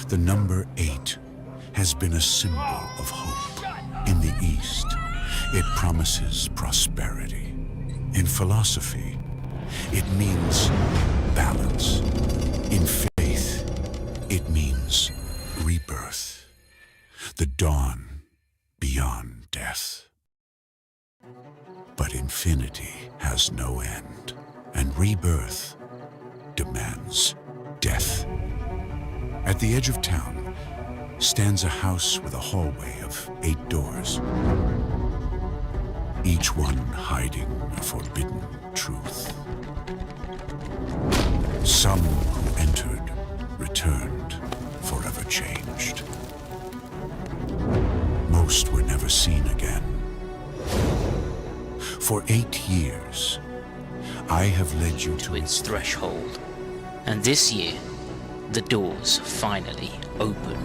The number 8 has been a symbol of hope. In the East, it promises prosperity. In philosophy, it means balance. In faith, it means rebirth. The dawn beyond death. But infinity has no end, and rebirth demands death. At the edge of town stands a house with a hallway of 8 doors, each one hiding a forbidden truth. Some who entered, returned, forever changed. Most were never seen again. For 8 years, I have led you to its threshold, and this year, the doors finally open.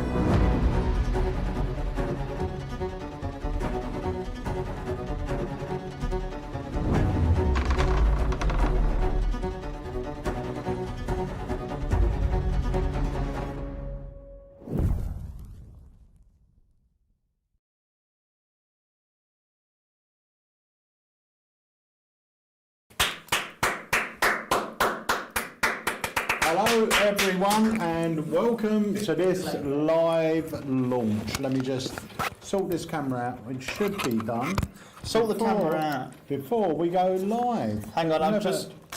Hello everyone and welcome to this live launch. Let me just sort this camera out. It should be done. Sort the camera out. Before we go live. Hang on,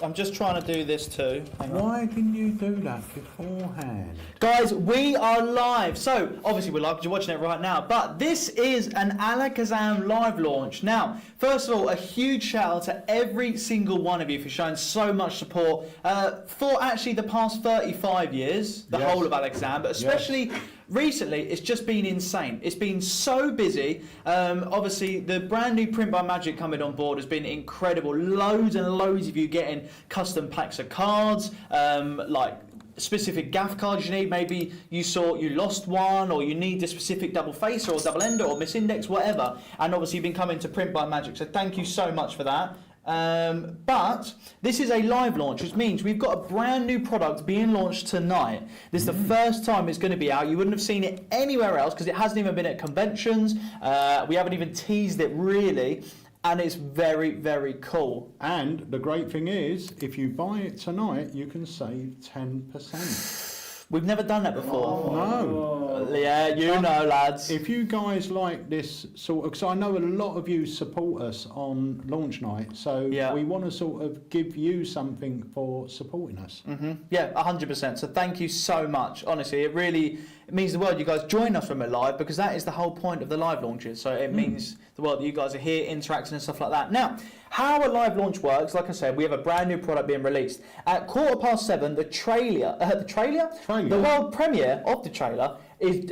I'm just trying to do this too. Hang on. Why didn't you do that beforehand? Guys, we are live. So, obviously we're live because you're watching it right now. But this is an Alakazam live launch. Now, first of all, a huge shout out to every single one of you for showing so much support for actually the past 35 years, the whole of Alakazam, but especially recently, it's just been insane. It's been so busy. Obviously, the brand new Print by Magic coming on board has been incredible. Loads and loads of you getting custom packs of cards, like specific gaff cards you need. Maybe you lost one, or you need a specific double facer or double ender or misindex, whatever. And obviously, you've been coming to Print by Magic. So thank you so much for that. But this is a live launch, which means we've got a brand new product being launched tonight. This is the first time it's going to be out. You wouldn't have seen it anywhere else because it hasn't even been at conventions. We haven't even teased it really. And it's very, very cool. And the great thing is, if you buy it tonight, you can save 10%. We've never done that before. No. Yeah, you know, lads. If you guys like this sort of, because I know a lot of you support us on launch night, so we want to sort of give you something for supporting us. Yeah, 100%. So thank you so much. Honestly, it means the world you guys join us from it live, because that is the whole point of the live launches. So it means the world that you guys are here interacting and stuff like that. Now, how a live launch works, like I said, we have a brand new product being released. At 7:15, the trailer, the world premiere of the trailer is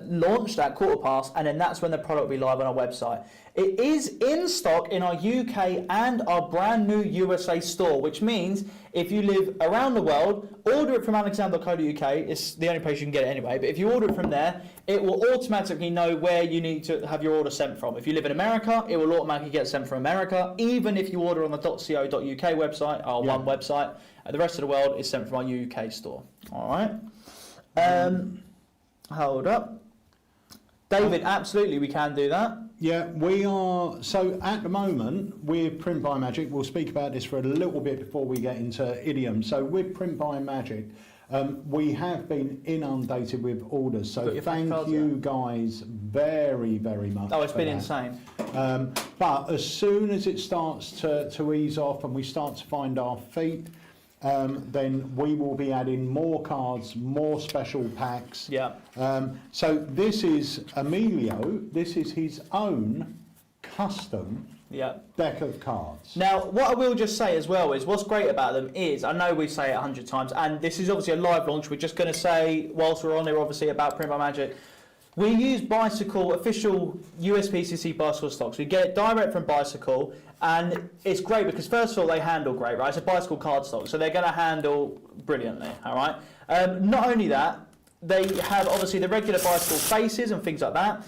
launched at 7:15, and then that's when the product will be live on our website. It is in stock in our UK and our brand new USA store, which means if you live around the world, order it from alakazam.co.uk. It's the only place you can get it anyway, but if you order it from there, it will automatically know where you need to have your order sent from. If you live in America, it will automatically get sent from America, even if you order on the .co.uk website, our one website. The rest of the world is sent from our UK store. All right. Hold up. David, absolutely, we can do that. Yeah, we are. So at the moment, with Print by Magic, we'll speak about this for a little bit before we get into idiom. So with Print by Magic, we have been inundated with orders. So thank you guys very, very much. Oh, it's been insane. But as soon as it starts to ease off and we start to find our feet, then we will be adding more cards, more special packs. Yeah. So this is Emilio. This is his own custom deck of cards. Now, what I will just say as well is what's great about them is, I know we say it 100 times, and this is obviously a live launch. We're just going to say, whilst we're on here, obviously, about Print by Magic, we use Bicycle, official USPCC Bicycle stocks. We get it direct from Bicycle, and it's great because, first of all, they handle great, right? It's a Bicycle card stock, so they're going to handle brilliantly, all right? Not only that, they have obviously the regular bicycle faces and things like that.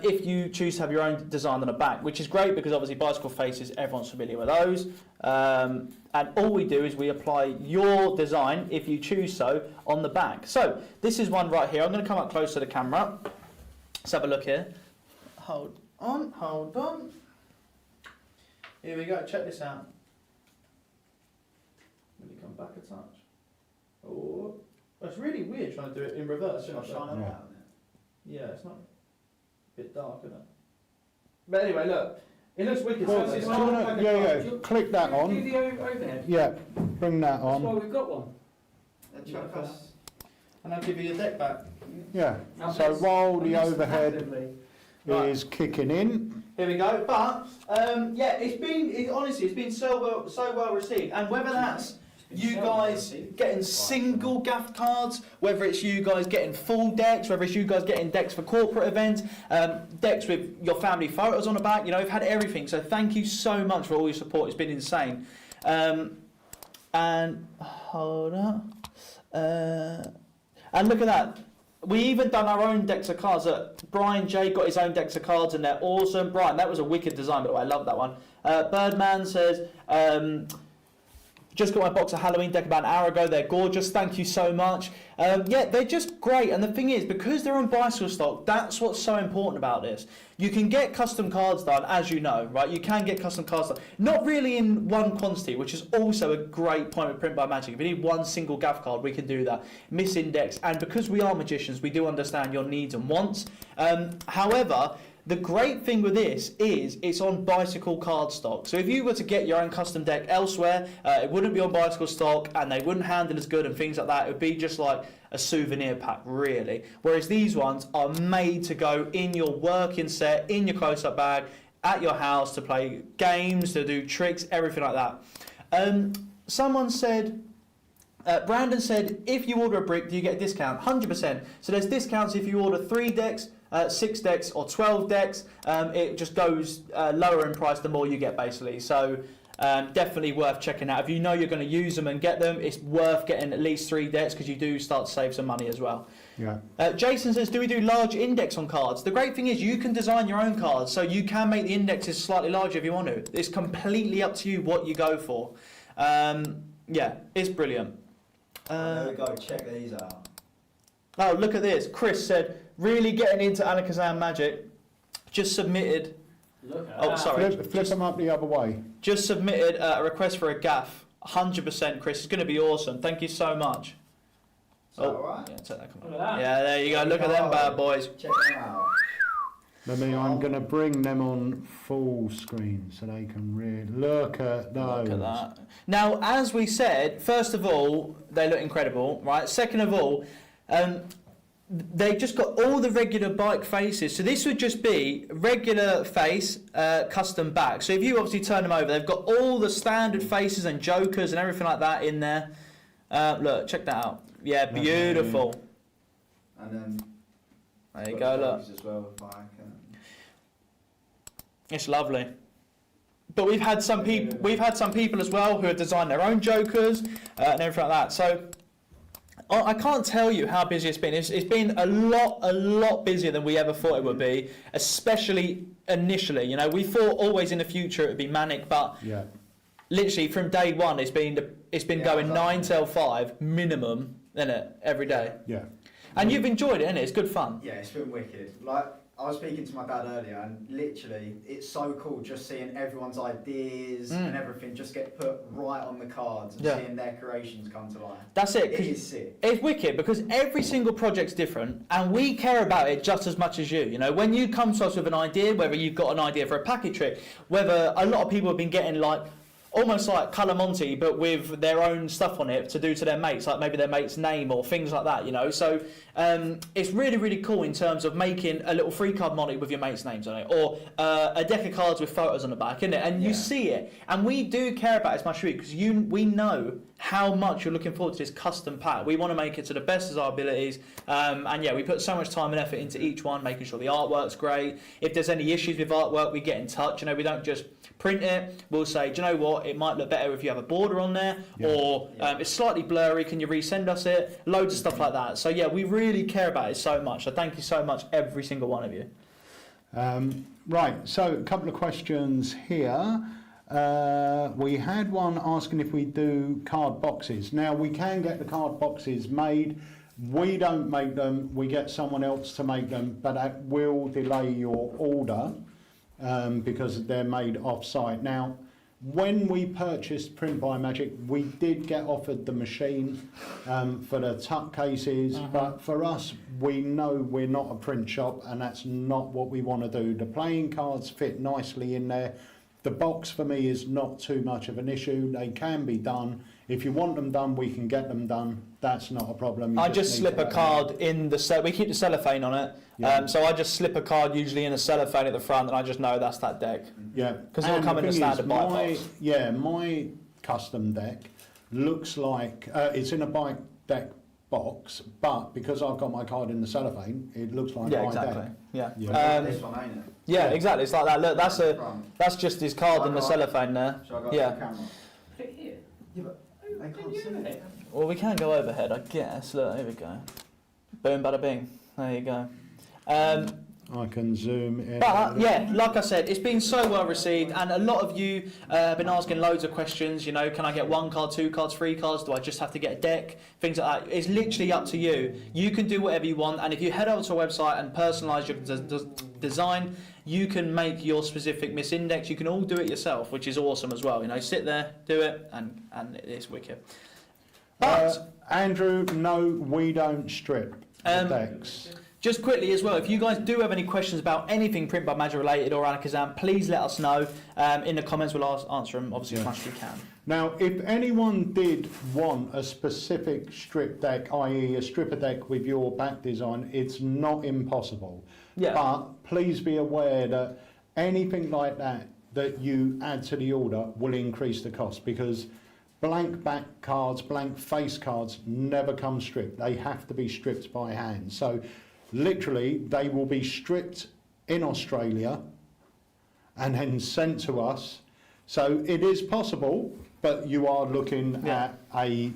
If you choose to have your own design on the back, which is great because obviously bicycle faces, everyone's familiar with those. And all we do is we apply your design, if you choose so, on the back. So this is one right here. I'm going to come up close to the camera. Let's have a look here. Hold on. Here we go, check this out. Let me come back a touch. Oh, it's really weird trying to do it in reverse. It's not shining out. Yeah, it's not a bit dark, isn't it? But anyway, look, it looks wicked. Click that on. Do the overhead. Yeah, bring that That's why on. we've got one. And I'll give you your deck back. Yeah. So while the overhead is kicking in. Here we go. But yeah, honestly, it's been so well received. And whether that's you guys getting single gaff cards, whether it's you guys getting full decks, whether it's you guys getting decks for corporate events, decks with your family photos on the back, you know, we've had everything. So thank you so much for all your support. It's been insane. And hold on. And look at that. We even done our own decks of cards. Brian J got his own decks of cards and they're awesome. Brian, that was a wicked design, by the way. I love that one. Birdman says, just got my box of Halloween deck about an hour ago. They're gorgeous. Thank you so much. Yeah, they're just great. And the thing is, because they're on bicycle stock, that's what's so important about this. You can get custom cards done, as you know, right? You can get custom cards done. Not really in one quantity, which is also a great point with Print by Magic. If you need one single gaff card, we can do that. Misindex. And because we are magicians, we do understand your needs and wants. However, the great thing with this is it's on bicycle card stock. So if you were to get your own custom deck elsewhere, it wouldn't be on bicycle stock and they wouldn't handle as good and things like that. It would be just like a souvenir pack, really. Whereas these ones are made to go in your working set, in your close-up bag, at your house to play games, to do tricks, everything like that. Someone said, Brandon said, if you order a brick, do you get a discount? 100%. So there's discounts if you order 3 decks, 6 decks or 12 decks. It just goes lower in price the more you get, basically. So definitely worth checking out. If you know you're going to use them and get them, it's worth getting at least 3 decks because you do start to save some money as well. Yeah. Jason says, do we do large index on cards? The great thing is you can design your own cards, so you can make the indexes slightly larger if you want to. It's completely up to you what you go for. Yeah, it's brilliant. There we go, check these out. Oh, look at this. Chris said, really getting into Alakazam Magic. Just submitted. Look at Oh, that. sorry. Flip them up the other way. Just submitted a request for a gaff. 100%, Chris. It's going to be awesome. Thank you so much. Is that alright? Yeah, take that. Come Look on. at that. Yeah, there you go. Look at them bad boys. Check them out. I'm going to bring them on full screen so they can really look at those. Look at that. Now, as we said, first of all, they look incredible, right? Second of all, they just got all the regular bike faces. So this would just be regular face, custom back. So if you obviously turn them over, they've got all the standard faces and jokers and everything like that in there. Look, check that out. Yeah, beautiful. And then There you go, look. as well with bike and It's lovely. But we've had some people as well who have designed their own jokers and everything like that. So I can't tell you how busy it's been. It's been a lot busier than we ever thought it would be, especially initially. You know, we thought always in the future it would be manic, but Yeah. literally from day one it's been going 9 till 5 minimum, isn't it, every day? Yeah. And you've enjoyed it, isn't it? It's good fun. yeah, it's been wicked. Like I was speaking to my dad earlier, and literally, it's so cool just seeing everyone's ideas and everything just get put right on the cards and Yeah. seeing their creations come to life. That's it. It 'Cause is sick. it's wicked because every single project's different and we care about it just as much as you. You know, when you come to us with an idea, whether you've got an idea for a packet trick, whether a lot of people have been getting like almost like Colour Monty but with their own stuff on it to do to their mates, like maybe their mate's name or things like that, you know. So it's really cool in terms of making a little free card Monty with your mate's names on it, or a deck of cards with photos on the back, isn't it? And you see it, and we do care about it as much as you, because we know how much you're looking forward to this custom pack. We want to make it to the best of our abilities, and yeah, we put so much time and effort into each one, making sure the artwork's great. If there's any issues with artwork, we get in touch. You know, we don't just print it. We'll say, do you know what? It might look better if you have a border on there, or it's slightly blurry. Can you resend us it? Loads of stuff like that. So yeah, we really care about it so much. So thank you so much, every single one of you. Right, so a couple of questions here. We had one asking if we do card boxes. Now, we can get the card boxes made. We don't make them, we get someone else to make them, but that will delay your order because they're made off-site. Now, when we purchased Print by Magic, we did get offered the machine for the tuck cases, but for us, we know we're not a print shop, and that's not what we want to do. The playing cards fit nicely in there. The box for me is not too much of an issue. They can be done. If you want them done, we can get them done. That's not a problem. I just slip a card in the we keep the cellophane on it. Yeah. So I just slip a card usually in a cellophane at the front, and I just know that's that deck. Yeah, because it'll come in a standard bike box. Yeah, my custom deck looks like it's in a bike deck box, but because I've got my card in the cellophane, it looks like my exactly. deck. Yeah. This one, ain't it? Yeah, exactly. It's like that. Look, that's just his card in the cellophane there. So I got Yeah. the camera. Put it here. Yeah, but they can't see it. Well, we can go overhead, I guess. Look, here we go. Boom, bada bing. There you go. I can zoom in. But yeah, like I said, it's been so well received, and a lot of you have been asking loads of questions. You know, can I get 1 card, 2 cards, 3 cards? Do I just have to get a deck? Things like that. It's literally up to you. You can do whatever you want, and if you head over to our website and personalise your design, you can make your specific Miss Index. You can all do it yourself, which is awesome as well. You know, sit there, do it, and it's wicked. But Andrew, no, we don't strip the decks. just quickly as well, if you guys do have any questions about anything Print by Magic related or Alakazam, please let us know in the comments. We'll answer them obviously as much as we can. Now, if anyone did want a specific strip deck, i.e. a stripper deck with your back design, it's not impossible. Yeah. But please be aware that anything like that that you add to the order will increase the cost, because blank back cards, blank face cards never come stripped. They have to be stripped by hand. So literally, they will be stripped in Australia and then sent to us. So it is possible, but you are looking at a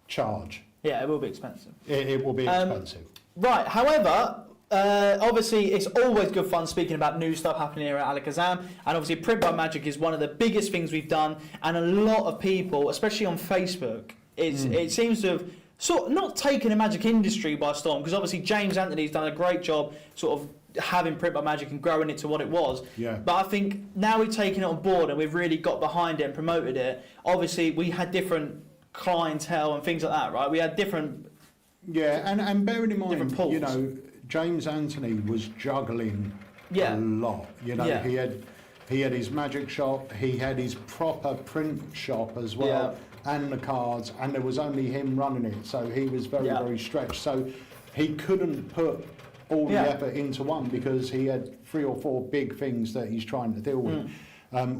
charge. Yeah, it will be expensive. It will be expensive. Right, however, obviously it's always good fun speaking about new stuff happening here at Alakazam, and obviously Print by Magic is one of the biggest things we've done, and a lot of people, especially on Facebook, it seems to have sort of not taken the magic industry by storm, because obviously James Anthony's done a great job sort of having Print by Magic and growing it to what it was. Yeah. But I think now we've taken it on board and we've really got behind it and promoted it. Obviously we had different clientele and things like that, right? We had different... Yeah, and bearing in mind, different pools. you know, James Anthony was juggling Yeah. a lot. You know, Yeah. he had his magic shop, he had his proper print shop as well, and the cards, and there was only him running it, so he was very, very stretched. So he couldn't put all the effort into one, because he had 3 or 4 big things that he's trying to deal with.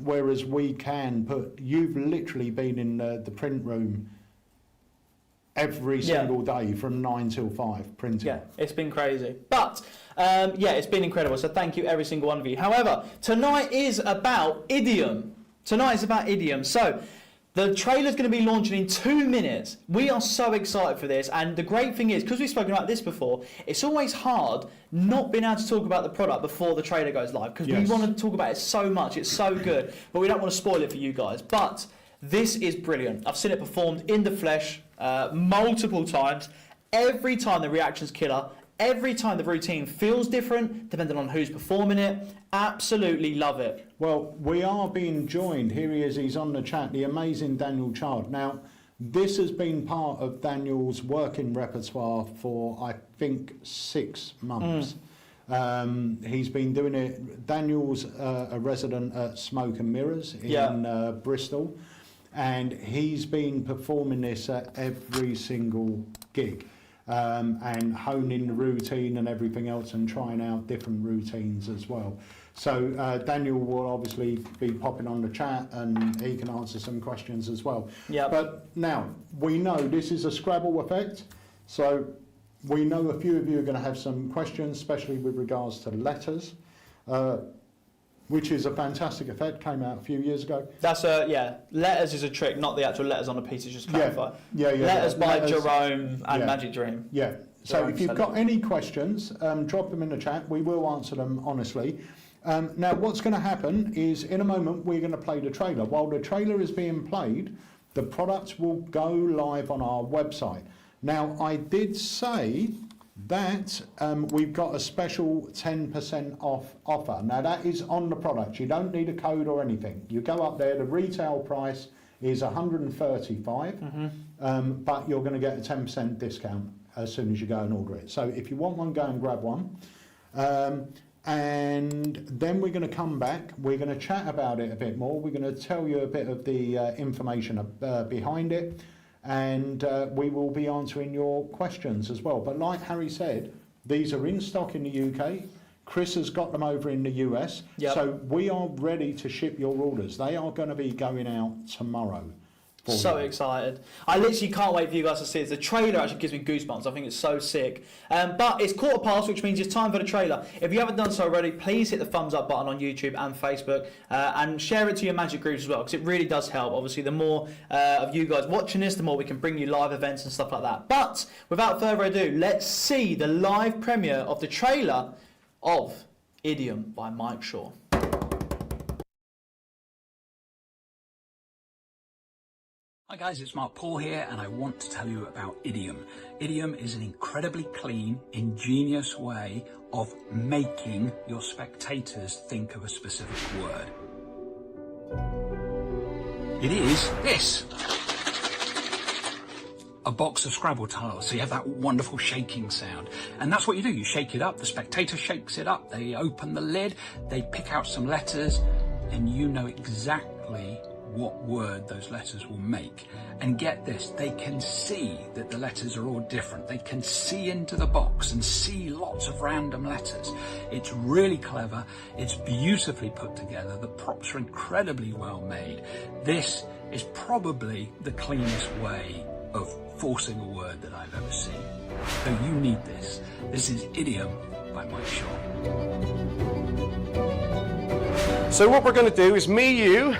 Whereas we can put, you've literally been in the print room every single day from 9 till 5 printing. Yeah, it's been crazy. But, yeah, it's been incredible. So thank you, every single one of you. However, tonight is about Idiom. So, the trailer's going to be launching in 2 minutes. We are so excited for this. And the great thing is, because we've spoken about this before, it's always hard not being able to talk about the product before the trailer goes live. Because we want to talk about it so much. It's so good. But we don't want to spoil it for you guys. But this is brilliant. I've seen it performed in the flesh multiple times. Every time the reaction's killer. Every time the routine feels different, depending on who's performing it. Absolutely love it. Well, we are being joined, here he is, he's on the chat, the amazing Daniel Child. Now, this has been part of Daniel's working repertoire for, I think, 6 months. He's been doing it. Daniel's a resident at Smoke and Mirrors in Bristol, and he's been performing this at every single gig. And honing the routine and everything else, and trying out different routines as well. So Daniel will obviously be popping on the chat and he can answer some questions as well. Yep. But now, we know this is a Scrabble effect, so we know a few of you are going to have some questions, especially with regards to letters, which is a fantastic effect, came out a few years ago. That's letters is a trick, not the actual letters on a piece, just clarify. Yeah. Letters by Letters, Jerome and yeah. Magic Dream. Yeah. So Jerome if you've said got it. any questions, drop them in the chat. We will answer them honestly. Now, what's going to happen is in a moment we're going to play the trailer. While the trailer is being played, the product will go live on our website. Now, I did say that we've got a special 10% off offer. Now, that is on the product. You don't need a code or anything. You go up there, the retail price is $135, but you're going to get a 10% discount as soon as you go and order it. So if you want one, go and grab one. And then we're going to come back, we're going to chat about it a bit more, we're going to tell you a bit of the information behind it, and we will be answering your questions as well. But like Harry said, these are in stock in the UK, Chris has got them over in the US, so we are ready to ship your orders. They are going to be going out tomorrow. So excited. I literally can't wait for you guys to see it. The trailer actually gives me goosebumps. I think it's so sick. But it's 1:15, which means it's time for the trailer. If you haven't done so already, please hit the thumbs up button on YouTube and Facebook and share it to your Magic groups as well, because it really does help. Obviously, the more of you guys watching this, the more we can bring you live events and stuff like that. But without further ado, let's see the live premiere of the trailer of Idiom by Mike Shaw. Hi guys, it's Mark Paul here, and I want to tell you about Idiom. Idiom is an incredibly clean, ingenious way of making your spectators think of a specific word. It is this. A box of Scrabble tiles, so you have that wonderful shaking sound. And that's what you do, you shake it up, the spectator shakes it up, they open the lid, they pick out some letters, and you know exactly what word those letters will make. And get this, they can see that the letters are all different. They can see into the box and see lots of random letters. It's really clever, it's beautifully put together, the props are incredibly well made. This is probably the cleanest way of forcing a word that I've ever seen. So you need this. This is Idiom by Mike Shaw. So what we're going to do is me, you,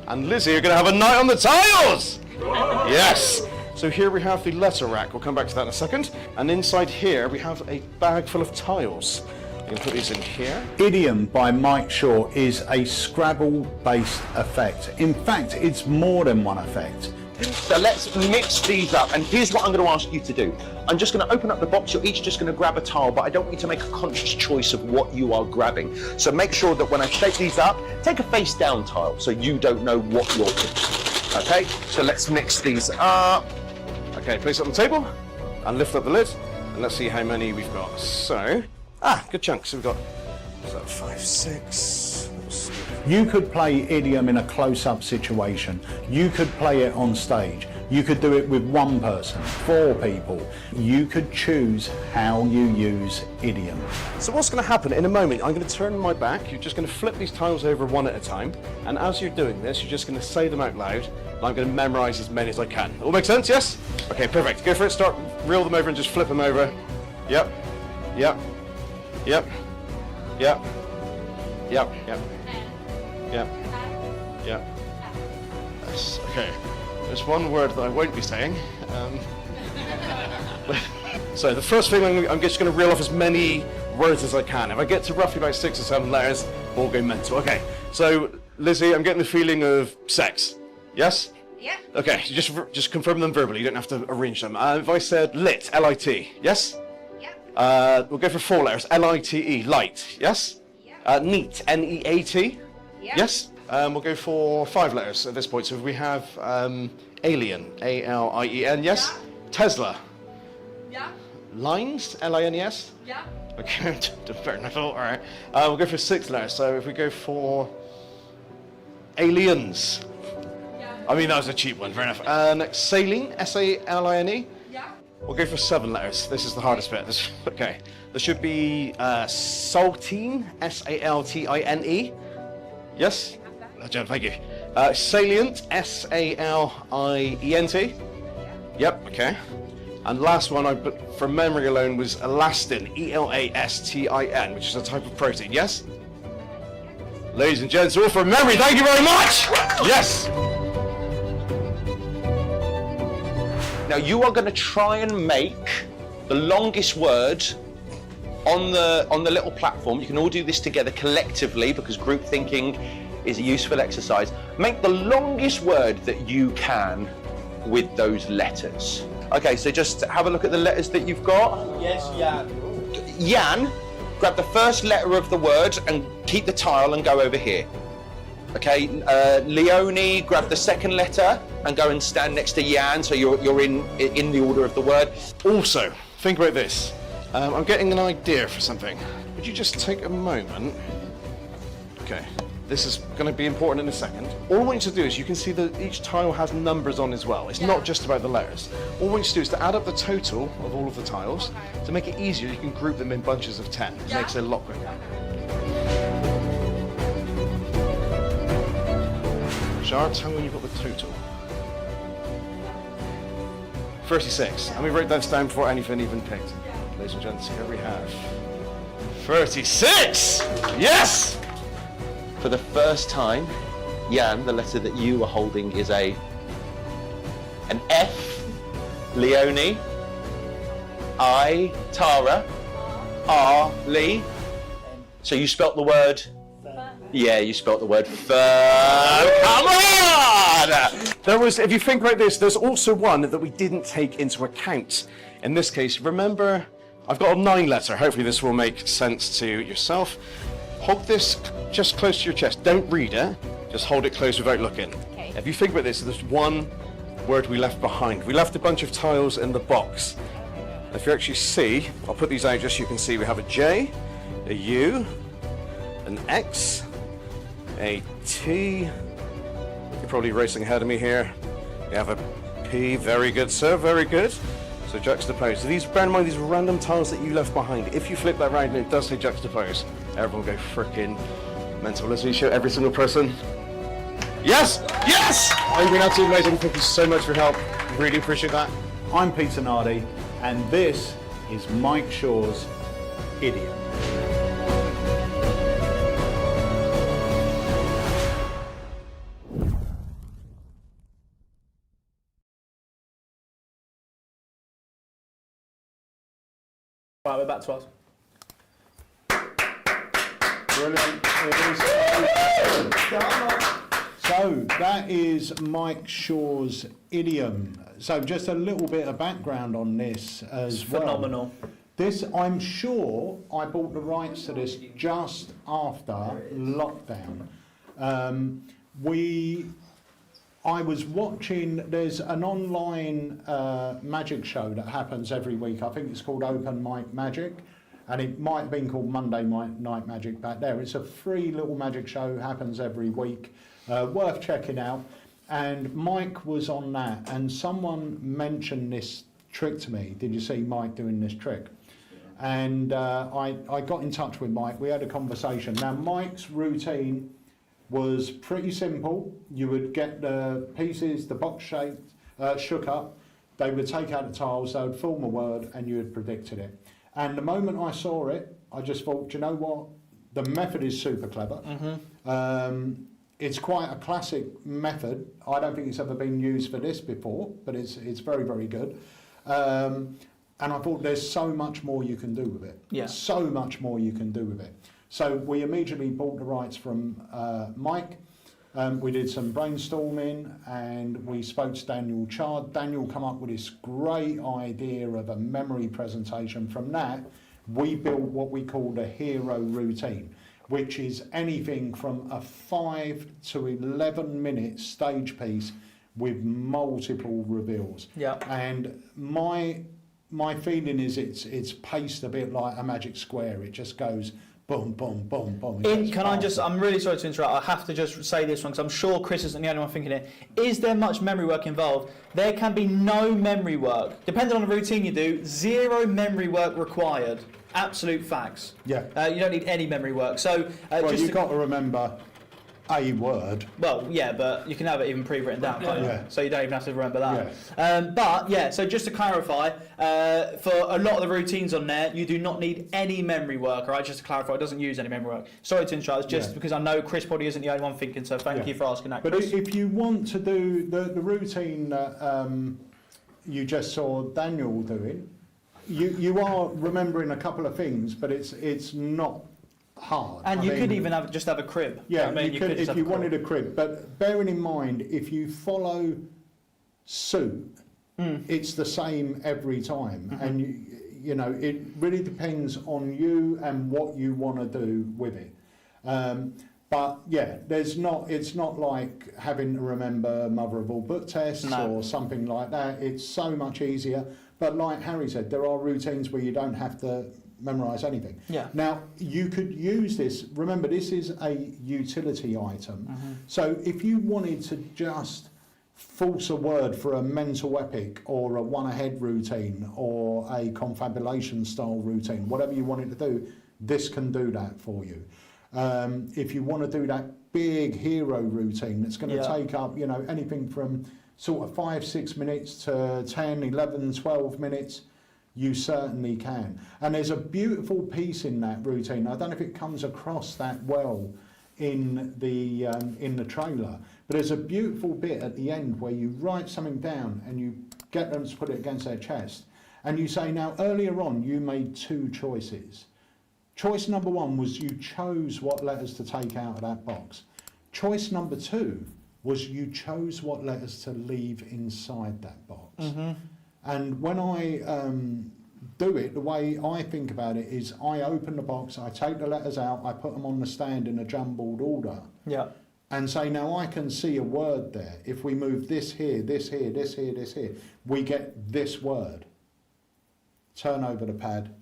and Lizzie are going to have a night on the tiles! Yes! So here we have the letter rack. We'll come back to that in a second. And inside here we have a bag full of tiles. I'm going to put these in here. Idiom by Mike Shaw is a Scrabble-based effect. In fact, it's more than one effect. So let's mix these up, and here's what I'm going to ask you to do. I'm just going to open up the box. You're each just going to grab a tile, but I don't want you to make a conscious choice of what you are grabbing. So make sure that when I shake these up, take a face down tile so you don't know what you're picking. Okay, so let's mix these up. Okay, place it on the table and lift up the lid, and let's see how many we've got. So, good chunk. So we've got 5, 6. You could play Idiom in a close-up situation. You could play it on stage. You could do it with one person, 4 people. You could choose how you use Idiom. So what's going to happen in a moment, I'm going to turn my back, you're just going to flip these tiles over one at a time, and as you're doing this, you're just going to say them out loud, and I'm going to memorise as many as I can. All make sense, yes? Okay, perfect. Go for it, start, reel them over and just flip them over. Yep, yep, yep, yep, yep, yep. Yeah. Yeah. Yes. Okay. There's one word that I won't be saying. So the first thing I'm just going to reel off as many words as I can. If I get to roughly about 6 or 7 letters, we'll go mental. Okay. So Lizzie, I'm getting the feeling of sex. Yes? Yeah. Okay. Just confirm them verbally. You don't have to arrange them. If I said lit, L-I-T. Yes? Yeah. We'll go for 4 letters. L-I-T-E. Light. Yes? Yeah. Neat. N-E-A-T. Yeah. Yes? We'll go for 5 letters at this point. So we have alien, A-L-I-E-N, yes? Yeah. Tesla. Yeah. Lines, L-I-N-E-S? Yeah. Okay, fair enough. All right. We'll go for 6 letters. So if we go for aliens. Yeah. I mean, that was a cheap one, fair enough. Next, saline, S-A-L-I-N-E. Yeah. We'll go for 7 letters. This is the hardest bit. Okay. There should be saltine, S-A-L-T-I-N-E. Yes? Legend, thank you. Salient, S-A-L-I-E-N-T. Yep, okay. And last one, from memory alone, was elastin, E-L-A-S-T-I-N, which is a type of protein, yes? Ladies and gents, all from memory, thank you very much! Yes! Now you are going to try and make the longest word on the little platform. You can all do this together collectively because group thinking is a useful exercise. Make the longest word that you can with those letters. Okay, so just have a look at the letters that you've got. Yes, Jan. Jan, grab the first letter of the word and keep the tile and go over here. Okay, Leonie, grab the second letter and go and stand next to Jan, so you're in the order of the word. Also, think about this. I'm getting an idea for something. Would you just take a moment? Okay, this is going to be important in a second. All I want you to do is, you can see that each tile has numbers on as well. It's not just about the letters. All I want you to do is to add up the total of all of the tiles. To make it easier, you can group them in bunches of 10. It makes it a lot quicker. Shar, tell me when you've got the total. 36. And we wrote that down before anything even picked. Ladies and gents, here we have 36! Yes! For the first time, Jan, the letter that you are holding is an F, Leonie, I, Tara, R, Lee. So you spelt the word? Yeah, you spelt the word firm. Come on! There was, if you think about this, there's also one that we didn't take into account. In this case, remember, I've got a 9 letter. Hopefully this will make sense to yourself. Hold this just close to your chest. Don't read it. Just hold it close without looking. Okay. If you think about this, there's one word we left behind. We left a bunch of tiles in the box. If you actually see, I'll put these out just so you can see. We have a J, a U, an X, a T. You're probably racing ahead of me here. We have a P. Very good, sir. Very good. So juxtapose. So these, bear in mind, these are random tiles that you left behind. If you flip that round and it does say juxtapose, everyone will go frickin' mental. Let's show every single person. Yes! Yes! I've been absolutely amazing. Thank you so much for your help. Really appreciate that. I'm Peter Nardi, and this is Mike Shaw's Idiom. Right, we're back to us. Brilliant. So that is Mike Shaw's Idiom. So just a little bit of background on this as well. Phenomenal. This, I'm sure I bought the rights to this just after lockdown. I was watching, there's an online magic show that happens every week. I think it's called Open Mic Magic, and it might have been called Monday Night Magic back there. It's a free little magic show, happens every week, worth checking out. And Mike was on that, and someone mentioned this trick to me. Did you see Mike doing this trick? And I got in touch with Mike. We had a conversation. Now, Mike's routine was pretty simple. You would get the pieces, the box shaped, shook up. They would take out the tiles, they would form a word, and you had predicted it. And the moment I saw it, I just thought, do you know what? The method is super clever. It's quite a classic method. I don't think it's ever been used for this before, but it's very, very good. And I thought there's so much more you can do with it. Yeah. So much more you can do with it. So we immediately bought the rights from Mike. We did some brainstorming and we spoke to Daniel Chard. Daniel come up with this great idea of a memory presentation. From that, we built what we called a hero routine, which is anything from a 5 to 11 minute stage piece with multiple reveals. Yeah. And my feeling is it's paced a bit like a magic square. It just goes boom, boom, boom, boom. I'm really sorry to interrupt. I have to just say this one because I'm sure Chris isn't the only one thinking it. Is there much memory work involved? There can be no memory work. Depending on the routine you do, 0 memory work required. Absolute facts. Yeah. You don't need any memory work. So you've got to remember a word. Well, yeah, but you can have it even pre-written down, can't you? Yeah. So you don't even have to remember that. So just to clarify, for a lot of the routines on there, you do not need any memory work, all right? Just to clarify, it doesn't use any memory work. Sorry to interrupt, just because I know Chris probably isn't the only one thinking, so thank you for asking that, But Chris. if you want to do the routine that you just saw Daniel doing, you are remembering a couple of things, but it's not hard. And you could even have a crib. Yeah, I mean, you could if you wanted a crib. But bearing in mind, if you follow suit, it's the same every time, and you know it really depends on you and what you want to do with it. But yeah, it's not like having to remember mother of all book tests or something like that. It's so much easier. But like Harry said, there are routines where you don't have to memorise anything. Yeah. Now, you could use this, remember this is a utility item, so if you wanted to just force a word for a mental epic or a one-ahead routine or a confabulation style routine, whatever you wanted to do, this can do that for you. If you want to do that big hero routine that's going to take up, you know, anything from sort of 5-6 minutes to 10, 11, 12 minutes, you certainly can. And there's a beautiful piece in that routine. I don't know if it comes across that well in the trailer, but there's a beautiful bit at the end where you write something down and you get them to put it against their chest. And you say, now earlier on you made 2 choices. Choice number 1 was you chose what letters to take out of that box. Choice number 2 was you chose what letters to leave inside that box. And when I do it, the way I think about it is I open the box, I take the letters out, I put them on the stand in a jumbled order. Yeah. And say, now I can see a word there. If we move this here, this here, this here, this here, we get this word. Turn over the pad,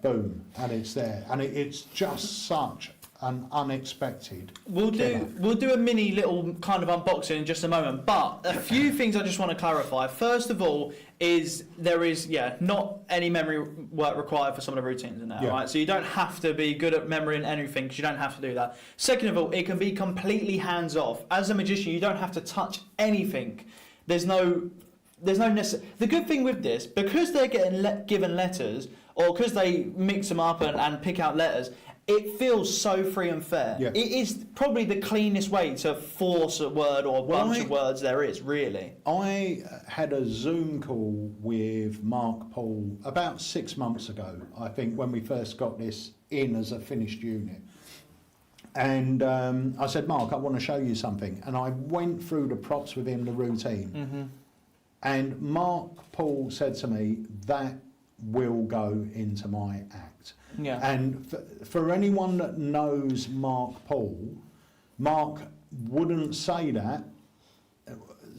boom, and it's there. And it's just such an unexpected. We'll do a mini little kind of unboxing in just a moment, but a few things I just want to clarify. First of all, there is not any memory work required for some of the routines in there, right? So you don't have to be good at memory and anything, because you don't have to do that. Second of all, it can be completely hands off. As a magician, you don't have to touch anything. There's no necessary. The good thing with this, because they're getting given letters, or because they mix them up and pick out letters, it feels so free and fair. Yeah. It is probably the cleanest way to force a word or a bunch of words there is, really. I had a Zoom call with Mark Paul about 6 months ago, I think, when we first got this in as a finished unit. And I said, Mark, I want to show you something. And I went through the props with him, the routine. And Mark Paul said to me, that will go into my act. Yeah. And for anyone that knows Mark Paul, Mark wouldn't say that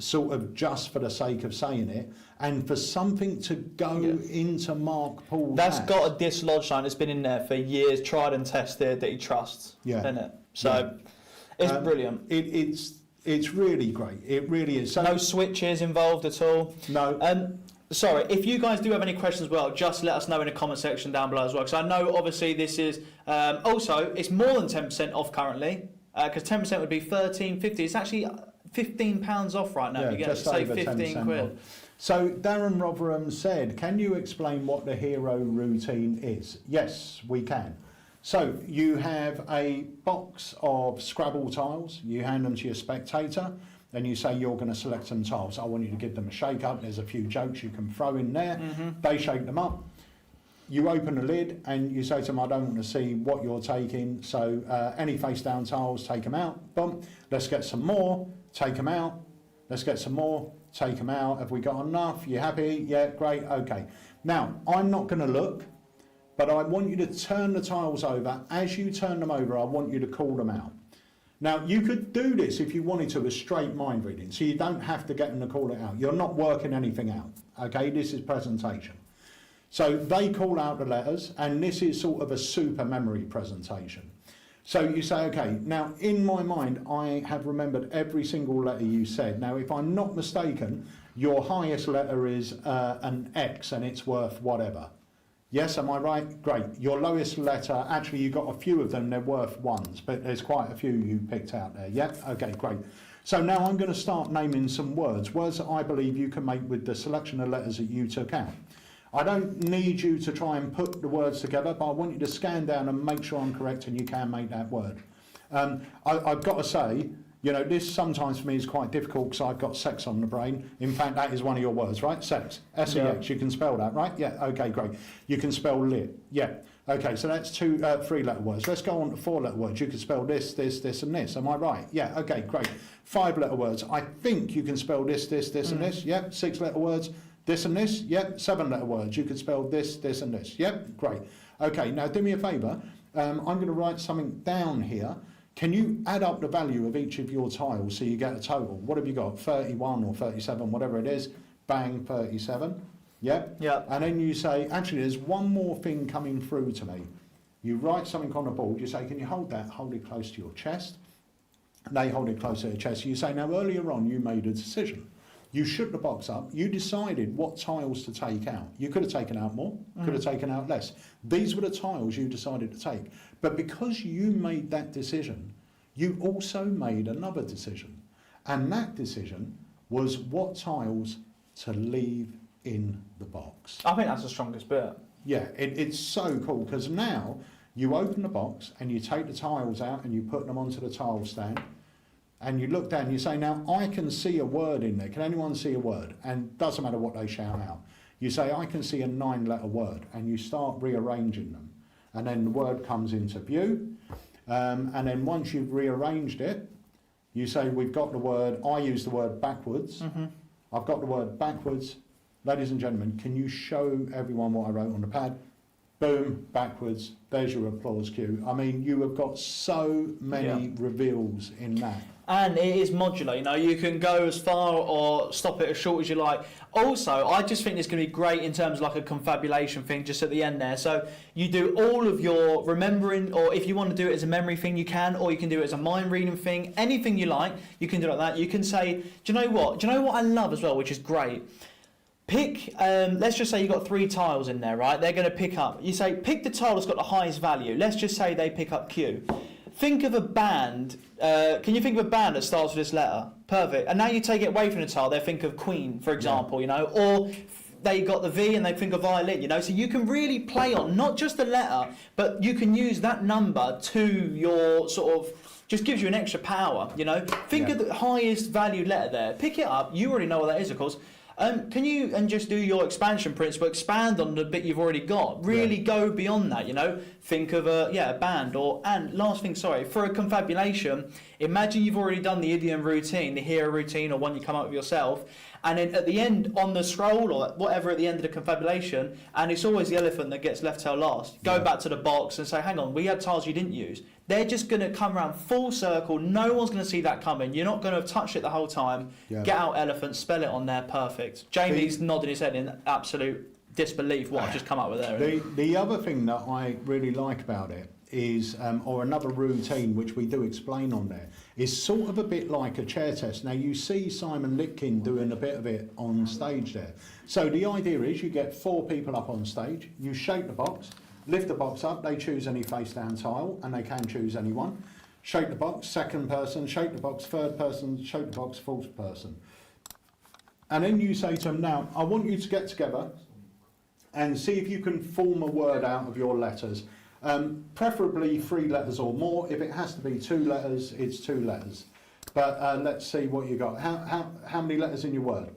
sort of just for the sake of saying it, and for something to go into Mark Paul's That's act, got a dislodge sign. It's been in there for years, tried and tested, that he trusts. Yeah. Isn't it? So it's brilliant. It's really great. It really is. So, no switches involved at all. No. Sorry, if you guys do have any questions as well, just let us know in the comment section down below as well. Because I know obviously this is also it's more than 10% off currently. Because 10% would be $13.50. It's actually £15 off right now. Yeah, you get just say over 15 10% quid. off. So Darren Rotherham said, can you explain what the hero routine is? Yes, we can. So you have a box of Scrabble tiles, you hand them to your spectator, and you say you're going to select some tiles. I want you to give them a shake up, there's a few jokes you can throw in there, they shake them up. You open the lid and you say to them, I don't want to see what you're taking, so any face down tiles, take them out. Boom, let's get some more, take them out. Let's get some more, take them out. Have we got enough? You happy? Yeah, great, okay. Now, I'm not going to look, but I want you to turn the tiles over. As you turn them over, I want you to call them out. Now, you could do this if you wanted to as straight mind reading, so you don't have to get them to call it out. You're not working anything out, okay? This is presentation. So they call out the letters, and this is sort of a super memory presentation. So you say, okay, now in my mind, I have remembered every single letter you said. Now, if I'm not mistaken, your highest letter is an X, and it's worth whatever. Yes, am I right? Great. Your lowest letter, actually you got a few of them, they're worth ones, but there's quite a few you picked out there. Yeah, okay, great. So now I'm going to start naming some words that I believe you can make with the selection of letters that you took out. I don't need you to try and put the words together, but I want you to scan down and make sure I'm correct and you can make that word. I've got to say, you know, this sometimes for me is quite difficult because I've got sex on the brain. In fact, that is one of your words, right? Sex. S-E-X. Yeah. You can spell that, right? Yeah, okay, great. You can spell lit. Yeah. Okay, so that's three-letter words. Let's go on to four-letter words. You can spell this, this, this, and this. Am I right? Yeah, okay, great. Five-letter words. I think you can spell this, this, this, and this. Yep. Six-letter words. This and this. Yep. Seven-letter words. You can spell this, this, and this. Yep. Great. Okay, now do me a favour. I'm going to write something down here. Can you add up the value of each of your tiles so you get a total? What have you got? 31 or 37, whatever it is. Bang, 37. Yep. Yeah. And then you say, actually, there's one more thing coming through to me. You write something on the board. You say, can you hold that? Hold it close to your chest. They hold it close to their chest. You say, now earlier on you made a decision. You shook the box up. You decided what tiles to take out. You could have taken out more, could have taken out less. These were the tiles you decided to take. But because you made that decision, you also made another decision. And that decision was what tiles to leave in the box. I think that's the strongest bit. Yeah, it's so cool because now you open the box and you take the tiles out and you put them onto the tile stand. And you look down and you say, now I can see a word in there. Can anyone see a word? And doesn't matter what they shout out. You say, I can see a 9-letter word. And you start rearranging them. And then the word comes into view. And then once you've rearranged it, you say, we've got the word, I use the word backwards. I've got the word backwards. Ladies and gentlemen, can you show everyone what I wrote on the pad? Boom, backwards. There's your applause cue. I mean, you have got so many reveals in that. And it is modular, you know, you can go as far or stop it as short as you like. Also, I just think it's going to be great in terms of like a confabulation thing just at the end there. So you do all of your remembering, or if you want to do it as a memory thing, you can, or you can do it as a mind reading thing, anything you like, you can do it like that. You can say, do you know what I love as well, which is great? Pick, let's just say you've got 3 tiles in there, right? They're going to pick up, you say, pick the tile that's got the highest value. Let's just say they pick up Q. Think of a band, can you think of a band that starts with this letter? Perfect. And now you take it away from the tile, they think of Queen, for example, you know, or they got the V and they think of violin, you know, so you can really play on not just the letter, but you can use that number to your sort of, just gives you an extra power, you know. Think of the highest valued letter there, pick it up, you already know what that is, of course. Can you, and just do your expansion principle, expand on the bit you've already got, really go beyond that, you know, think of a band, or, and last thing, sorry, for a confabulation, imagine you've already done the idiom routine, the hero routine, or one you come up with yourself, and then at the end, on the scroll, or whatever at the end of the confabulation, and it's always the elephant that gets left till last, go back to the box and say, hang on, we had tiles you didn't use. They're just going to come around full circle, no one's going to see that coming, you're not going to have touched it the whole time, get out elephant, spell it on there, perfect. Jamie's nodding his head in absolute disbelief what I've just come up with there. The other thing that I really like about it is, or another routine which we do explain on there, is sort of a bit like a chair test. Now you see Simon Litkin doing a bit of it on stage there. So the idea is you get 4 people up on stage, you shake the box, lift the box up, they choose any face down tile, and they can choose any one. Shake the box, second person, shake the box, third person, shake the box, fourth person. And then you say to them, now, I want you to get together and see if you can form a word out of your letters. Preferably 3 letters or more. If it has to be 2 letters, it's 2 letters. But let's see what you got. How many letters in your word?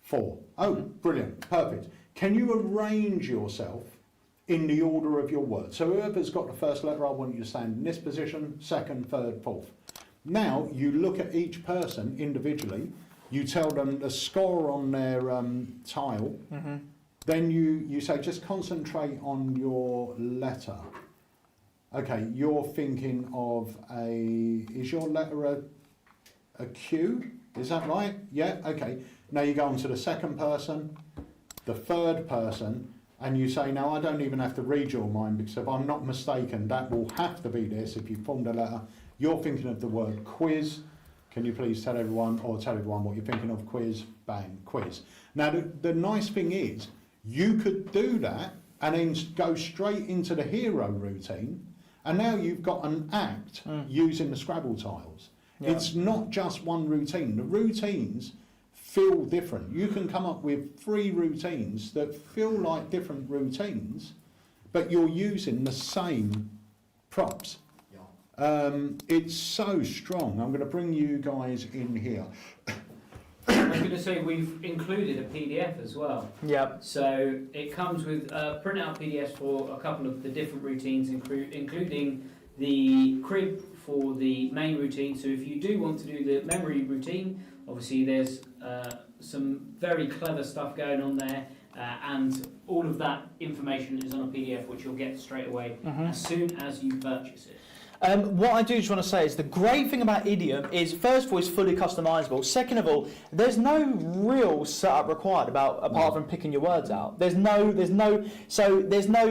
4. Oh, brilliant, perfect. Can you arrange yourself in the order of your word? So whoever's got the first letter, I want you to stand in this position, second, third, fourth. Now you look at each person individually, you tell them the score on their tile, then you say just concentrate on your letter. Okay, you're thinking of is your letter a Q? Is that right? Yeah, okay. Now you go on to the second person, the third person, and you say, no, I don't even have to read your mind, because if I'm not mistaken, that will have to be this if you formed a letter. You're thinking of the word quiz. Can you please tell everyone what you're thinking of? Quiz, bang, quiz. Now, the nice thing is, you could do that and then go straight into the hero routine, and now you've got an act using the Scrabble tiles. Yeah. It's not just one routine. The routines feel different. You can come up with 3 routines that feel like different routines, but you're using the same props. Yeah. It's so strong. I'm going to bring you guys in here. I was going to say we've included a PDF as well. Yep. So it comes with printout PDFs for a couple of the different routines, including the crib for the main routine. So if you do want to do the memory routine, obviously there's some very clever stuff going on there, and all of that information is on a PDF which you'll get straight away as soon as you purchase it. What I do just want to say is the great thing about Idiom is, first of all, it's fully customizable. Second of all, there's no real setup required apart from picking your words out. There's no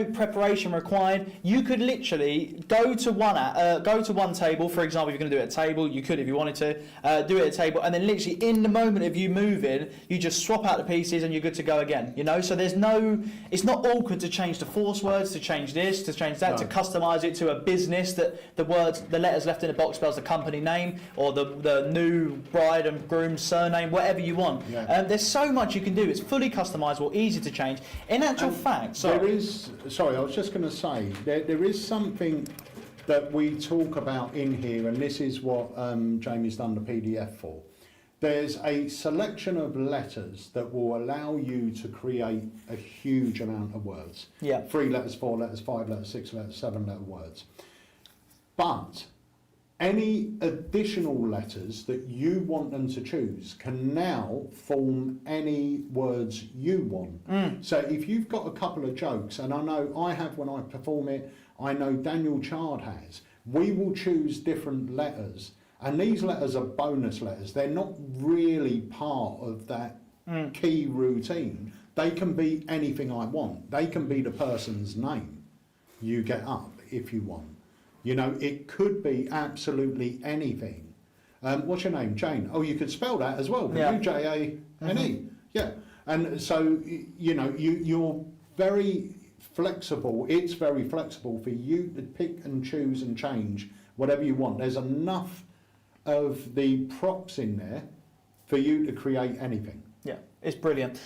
preparation required. You could literally go to one table. For example, if you're going to do it at a table, you could, if you wanted to, do it at a table, and then literally in the moment of you moving, you just swap out the pieces and you're good to go again. You know, so it's not awkward to change the force words, to change this, to change that, to customize it to a business that the letters left in the box spells the company name, or the new bride and groom's surname, whatever you want. Yeah. There's so much you can do. It's fully customizable, easy to change. In actual fact, I was just going to say, there is something that we talk about in here, and this is what Jamie's done the PDF for. There's a selection of letters that will allow you to create a huge amount of words. Yeah. 3 letters, 4 letters, 5 letters, 6 letters, 7 letter words. But any additional letters that you want them to choose can now form any words you want. So if you've got a couple of jokes, and I know I have when I perform it, I know Daniel Chard has, we will choose different letters, and these letters are bonus letters. They're not really part of that key routine. They can be anything I want. They can be the person's name you get up if you want. You know, it could be absolutely anything. What's your name? Jane. Oh, you could spell that as well. Can you? Jane. Yeah. And so, you know, you're very flexible. It's very flexible for you to pick and choose and change whatever you want. There's enough of the props in there for you to create anything. Yeah, it's brilliant.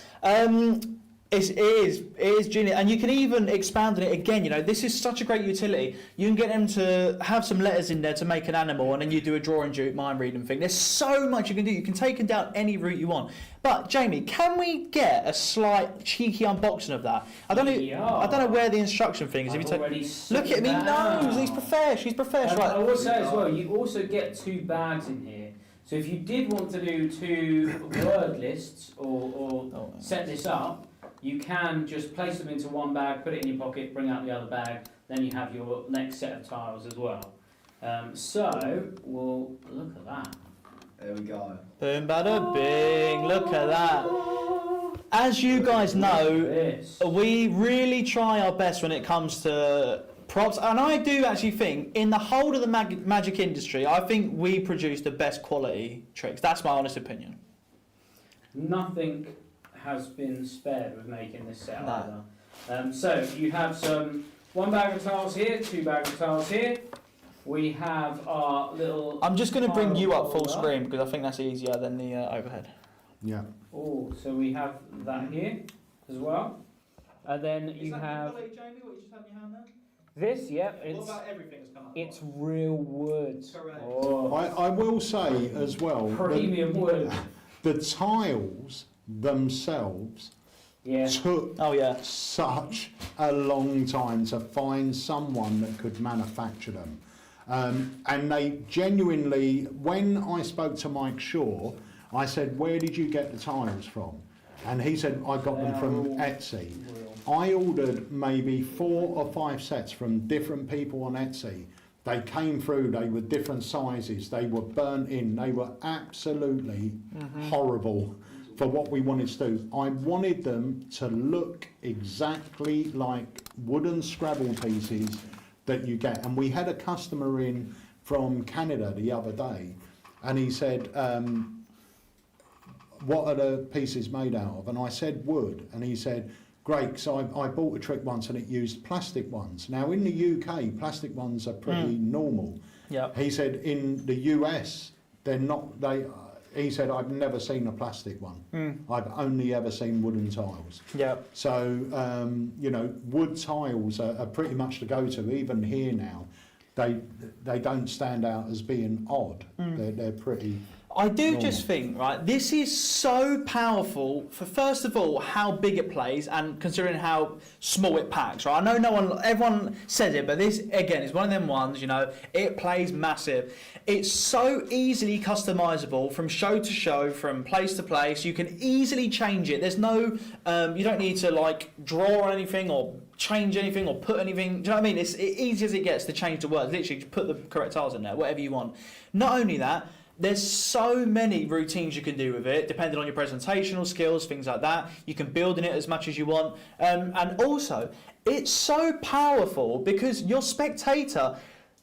It is genius, and you can even expand on it again. You know, this is such a great utility. You can get them to have some letters in there to make an animal, and then you do a drawing, mind reading thing. There's so much you can do. You can take them down any route you want. But Jamie, can we get a slight cheeky unboxing of that? I don't know where the instruction thing is. Look at me, nose. He's professional. Right. I will say as well, you also get 2 bags in here. So if you did want to do 2 word lists or set this up, you can just place them into one bag, put it in your pocket, bring out the other bag, then you have your next set of tiles as well. So, we'll look at that. There we go. Boom, bada, bing, look at that. As you guys know, we really try our best when it comes to props, and I do actually think, in the whole of the magic industry, I think we produce the best quality tricks. That's my honest opinion. Nothing has been spared with making this set either. So you have one bag of tiles here, 2 bags of tiles here. We have our little... I'm just going to bring you up full screen because I think that's easier than the overhead. Yeah. Oh, so we have that here as well. And then you have... Jamie, what you just have in your hand there? This, yeah. What about everything that's come up? It's real wood. Correct. Oh. I will say as well... Premium wood. The tiles themselves took such a long time to find someone that could manufacture them. And they genuinely, when I spoke to Mike Shaw, I said, where did you get the tiles from? And he said, I got them from Etsy. I ordered maybe 4 or 5 sets from different people on Etsy. They came through, they were different sizes, they were burnt in, they were absolutely horrible for what we wanted to do. I wanted them to look exactly like wooden Scrabble pieces that you get. And we had a customer in from Canada the other day, and he said, what are the pieces made out of? And I said wood, and he said, great, so I bought a trick once and it used plastic ones. Now in the UK, plastic ones are pretty normal. Yep. He said in the US, they're not, he said, I've never seen a plastic one. I've only ever seen wooden tiles. Yep. So, you know, wood tiles are pretty much the go-to, even here now. They don't stand out as being odd. They're pretty... I do just think, right, this is so powerful for, first of all, how big it plays and considering how small it packs, right? I know everyone says it, but this, again, is one of them ones, you know, it plays massive. It's so easily customizable from show to show, from place to place. You can easily change it. There's no, you don't need to, like, draw anything or change anything or put anything. Do you know what I mean? It's easy as it gets to change the words. Literally, just put the correct tiles in there, whatever you want. Not only that, there's so many routines you can do with it, depending on your presentational skills, things like that. You can build in it as much as you want. And also, it's so powerful because your spectator,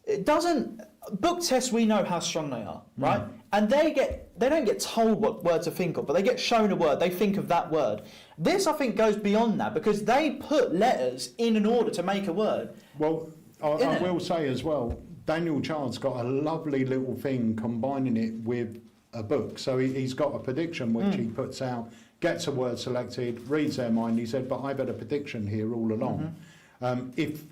it doesn't... Book tests, we know how strong they are, right? And they don't get told what word to think of, but they get shown a word, they think of that word. This, I think, goes beyond that because they put letters in an order to make a word. Well, I will say as well, Daniel Chard's got a lovely little thing combining it with a book. So he's got a prediction which he puts out, gets a word selected, reads their mind. He said, but I've had a prediction here all along. If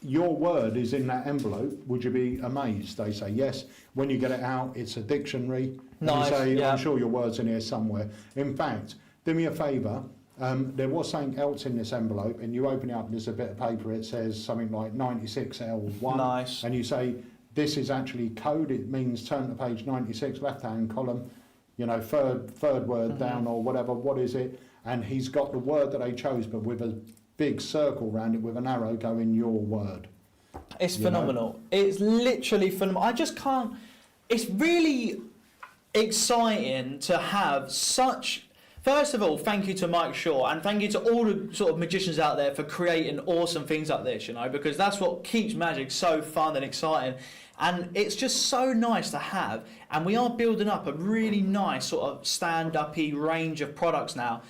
your word is in that envelope, would you be amazed? They say yes. When you get it out, it's a dictionary. Nice, You say, yeah. I'm sure your word's in here somewhere. In fact, do me a favour. There was something else in this envelope, and you open it up and there's a bit of paper, it says something like 96L1. Nice. And you say, this is actually code, it means turn to page 96, left-hand column, you know, third word down or whatever, what is it? And he's got the word that they chose, but with a big circle around it with an arrow going your word. It's phenomenal. It's literally phenomenal. I just can't... It's really exciting to have such... First of all, thank you to Mike Shaw and thank you to all the sort of magicians out there for creating awesome things like this, you know, because that's what keeps magic so fun and exciting. And it's just so nice to have. And we are building up a really nice sort of stand-up-y range of products now,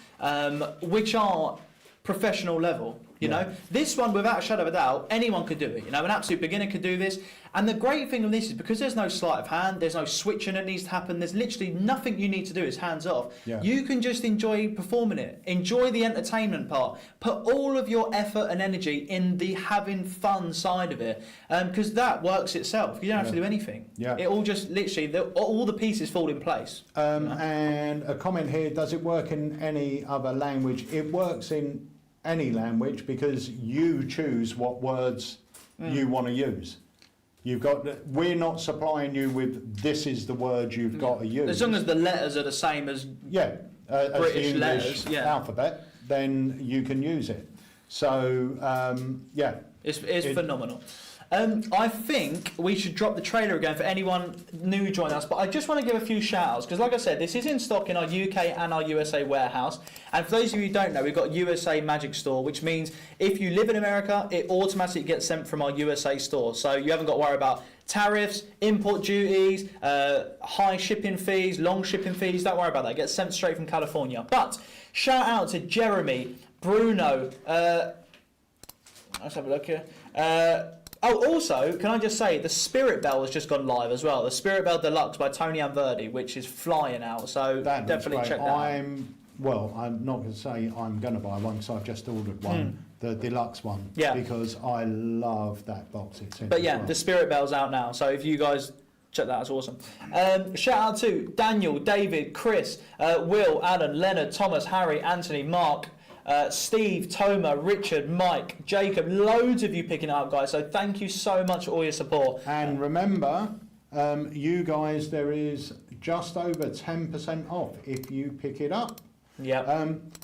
which are professional level. You know, this one, without a shadow of a doubt, anyone could do it. You know, an absolute beginner could do this. And the great thing of this is because there's no sleight of hand, there's no switching that needs to happen, there's literally nothing you need to do, it's hands off. Yeah. You can just enjoy performing it, enjoy the entertainment part, put all of your effort and energy in the having fun side of it, because that works itself. You don't have to do anything. Yeah. It all just literally, all the pieces fall in place. And a comment here, does it work in any other language? It works in any language because you choose what words you want to use. You've got. We're not supplying you with this is the word you've got to use. As long as the letters are the same as as the British English letters, alphabet, then you can use it. So it's phenomenal. I think we should drop the trailer again for anyone new joining us, but I just want to give a few shout-outs, because like I said, this is in stock in our UK and our USA warehouse, and for those of you who don't know, we've got USA Magic Store, which means if you live in America, it automatically gets sent from our USA store, so you haven't got to worry about tariffs, import duties, high shipping fees, long shipping fees, don't worry about that, it gets sent straight from California. But shout out to Jeremy, Bruno, let's have a look here, also, can I just say, the Spirit Bell has just gone live as well. The Spirit Bell Deluxe by Tony Anverdi, which is flying out. So definitely check that out. I'm not going to say I'm going to buy one because I've just ordered one, the deluxe one, because I love that box it's in. But yeah, the Spirit Bell's out now. So if you guys check that out, it's awesome. Shout out to Daniel, David, Chris, Will, Alan, Leonard, Thomas, Harry, Anthony, Mark, Steve, Toma, Richard, Mike, Jacob, loads of you picking it up, guys, so thank you so much for all your support. And remember, you guys, there is just over 10% off if you pick it up.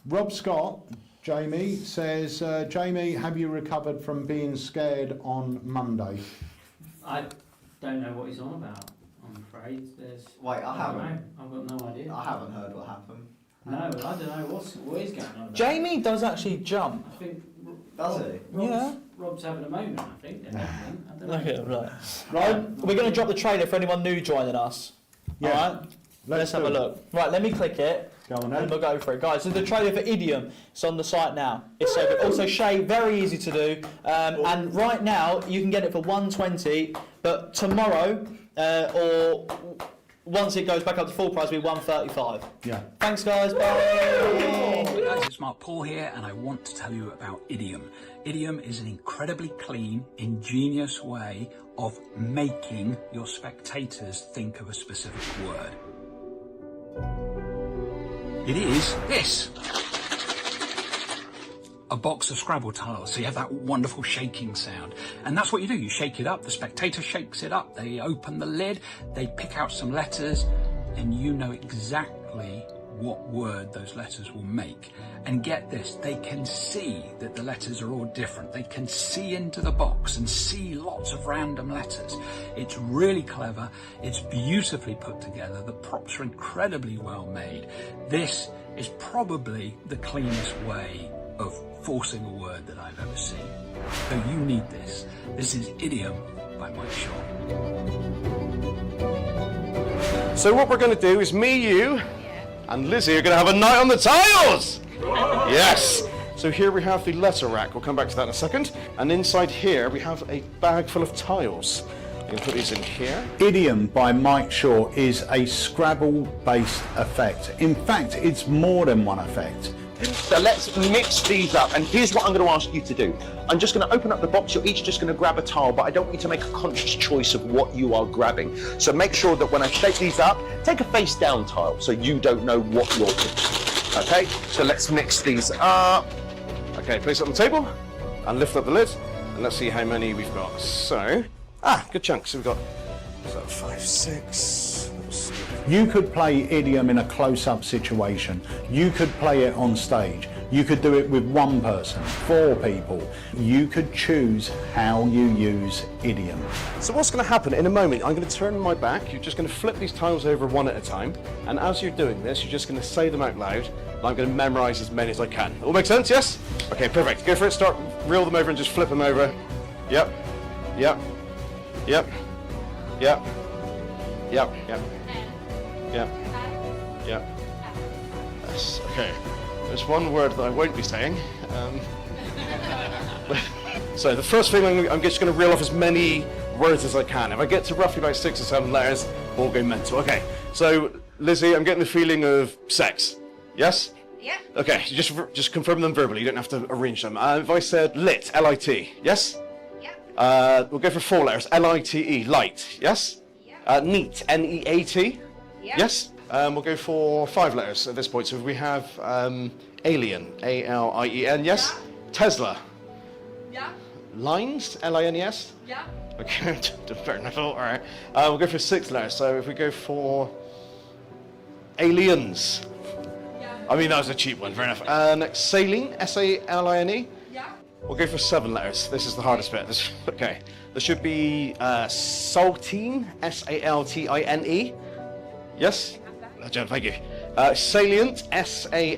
Rob Scott, Jamie, says, Jamie, have you recovered from being scared on Monday? I don't know what he's on about, I'm afraid. Wait, I haven't. I've got no idea. I haven't heard what happened. No, I don't know what is going on. Jamie does actually jump. I think. Does he? Rob's having a moment, I think. I don't know. Okay, right. We're going to drop the trailer for anyone new joining us. Yeah. All right? Let's have a look. Right, let me click it. Go on And then. we'll go for it. Guys, so the trailer for Idiom, it's on the site now. It's so good. Also, Shay, very easy to do. And right now, you can get it for $120, but tomorrow, or once it goes back up to full price, it'll be $135. Yeah. Thanks, guys. Bye. Hey guys, it's Mark Paul here, and I want to tell you about Idiom. Idiom is an incredibly clean, ingenious way of making your spectators think of a specific word. It is this. A box of Scrabble tiles, so you have that wonderful shaking sound. And that's what you do, you shake it up, the spectator shakes it up, they open the lid, they pick out some letters, and you know exactly what word those letters will make. And get this, they can see that the letters are all different. They can see into the box and see lots of random letters. It's really clever, it's beautifully put together, the props are incredibly well made. This is probably the cleanest way of forcing a word that I've ever seen. So you need this. This is Idiom by Mike Shaw. So what we're going to do is me, you, and Lizzie are going to have a night on the tiles! Yes! So here we have the letter rack. We'll come back to that in a second. And inside here we have a bag full of tiles. I'm going to put these in here. Idiom by Mike Shaw is a Scrabble-based effect. In fact, it's more than one effect. So let's mix these up, and here's what I'm going to ask you to do. I'm just going to open up the box. You're each just going to grab a tile, but I don't want you to make a conscious choice of what you are grabbing. So make sure that when I shake these up, take a face down tile so you don't know what you're picking. Okay, so let's mix these up. Okay, place it on the table and lift up the lid, and let's see how many we've got. So, good chunk. So we've got 5, 6. You could play Idiom in a close-up situation. You could play it on stage. You could do it with one person, 4 people. You could choose how you use Idiom. So what's going to happen in a moment, I'm going to turn my back, you're just going to flip these tiles over one at a time, and as you're doing this, you're just going to say them out loud, and I'm going to memorise as many as I can. All make sense, yes? Okay, perfect. Go for it, start, reel them over and just flip them over. Yep, yep, yep, yep, yep, yep, yep, yep. Yes, okay. There's one word that I won't be saying. So the first thing, I'm just going to reel off as many words as I can. If I get to roughly about 6 or 7 letters, we'll go mental. Okay, so Lizzie, I'm getting the feeling of sex. Yes? Yeah. Okay, just confirm them verbally. You don't have to arrange them. If I said lit, L-I-T, yes? Yeah. We'll go for 4 letters, L-I-T-E, light, yes? Yeah. Neat, N-E-A-T, Yeah. yes? We'll go for 5 letters at this point. So we have alien, A-L-I-E-N, yes? Yeah. Tesla. Yeah. Lines, L-I-N-E-S? Yeah. Okay, fair enough. All right. We'll go for 6 letters. So if we go for aliens. Yeah. I mean, that was a cheap one, fair enough. Next, saline, S-A-L-I-N-E. Yeah. We'll go for 7 letters. This is the hardest bit. Okay. There should be saltine, S-A-L-T-I-N-E. Yes? Jen, thank you. Salient, S-A-L-I-E-N-T.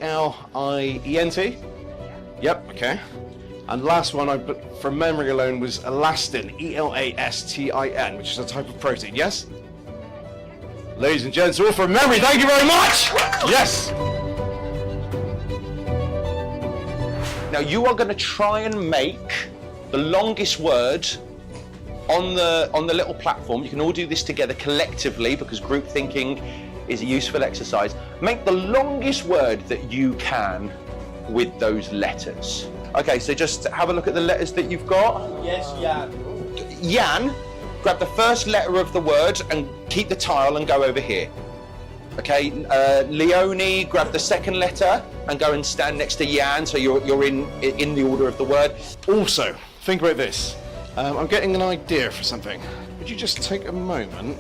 Yep, okay. And last one, for memory alone, was elastin, E-L-A-S-T-I-N, which is a type of protein, yes? Ladies and gents, all from memory, thank you very much! Yes! Now you are going to try and make the longest word on the little platform. You can all do this together collectively because group thinking is a useful exercise. Make the longest word that you can with those letters. Okay, so just have a look at the letters that you've got. Yes, Jan. Jan, grab the first letter of the word and keep the tile and go over here. Okay, Leonie, grab the second letter and go and stand next to Jan, so you're in the order of the word. Also, think about this. I'm getting an idea for something. Would you just take a moment?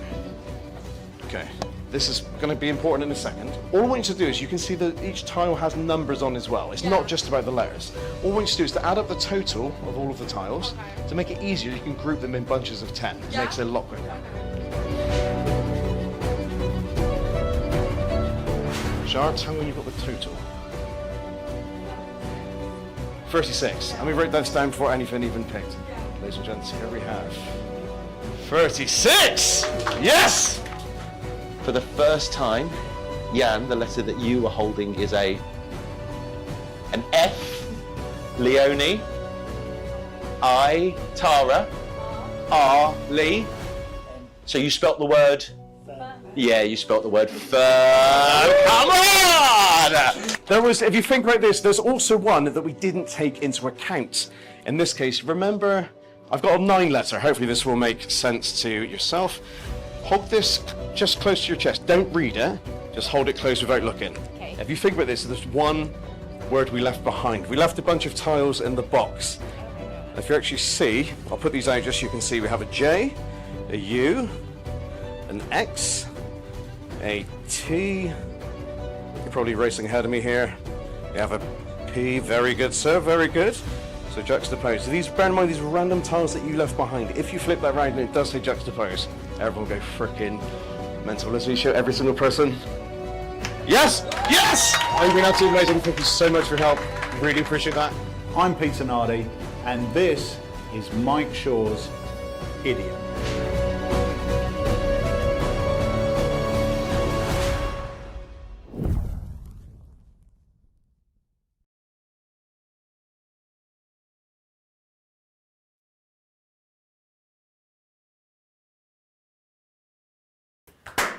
Okay, this is going to be important in a second. All I want you to do is, you can see that each tile has numbers on as well. It's not just about the letters. All I want you to do is to add up the total of all of the tiles. Okay. To make it easier, you can group them in bunches of 10. It Yeah. makes it a lot quicker. Shar, tell me when you've got the total. 36. And we wrote this down before anything even picked. Ladies and gents, here we have 36! Yes! For the first time, Jan, the letter that you are holding is an F, Leonie, I, Tara, R, Lee. So you spelt the word? Yeah, you spelt the word firm. Come on! There was, if you think about this, there's also one that we didn't take into account. In this case, remember, I've got a 9 letter. Hopefully this will make sense to yourself. Hold this just close to your chest. Don't read it. Just hold it close without looking. Okay. If you think about this, there's one word we left behind. We left a bunch of tiles in the box. If you actually see, I'll put these out just so you can see. We have a J, a U, an X, a T. You're probably racing ahead of me here. We have a P. Very good, sir. Very good. So juxtapose. So these, bear in mind, these random tiles that you left behind. If you flip that round and it does say juxtapose, everyone go frickin' mental. Let's show every single person. Yes! Yes! You've been absolutely amazing. Thank you so much for your help. Really appreciate that. I'm Peter Nardi, and this is Mike Shaw's Idiom.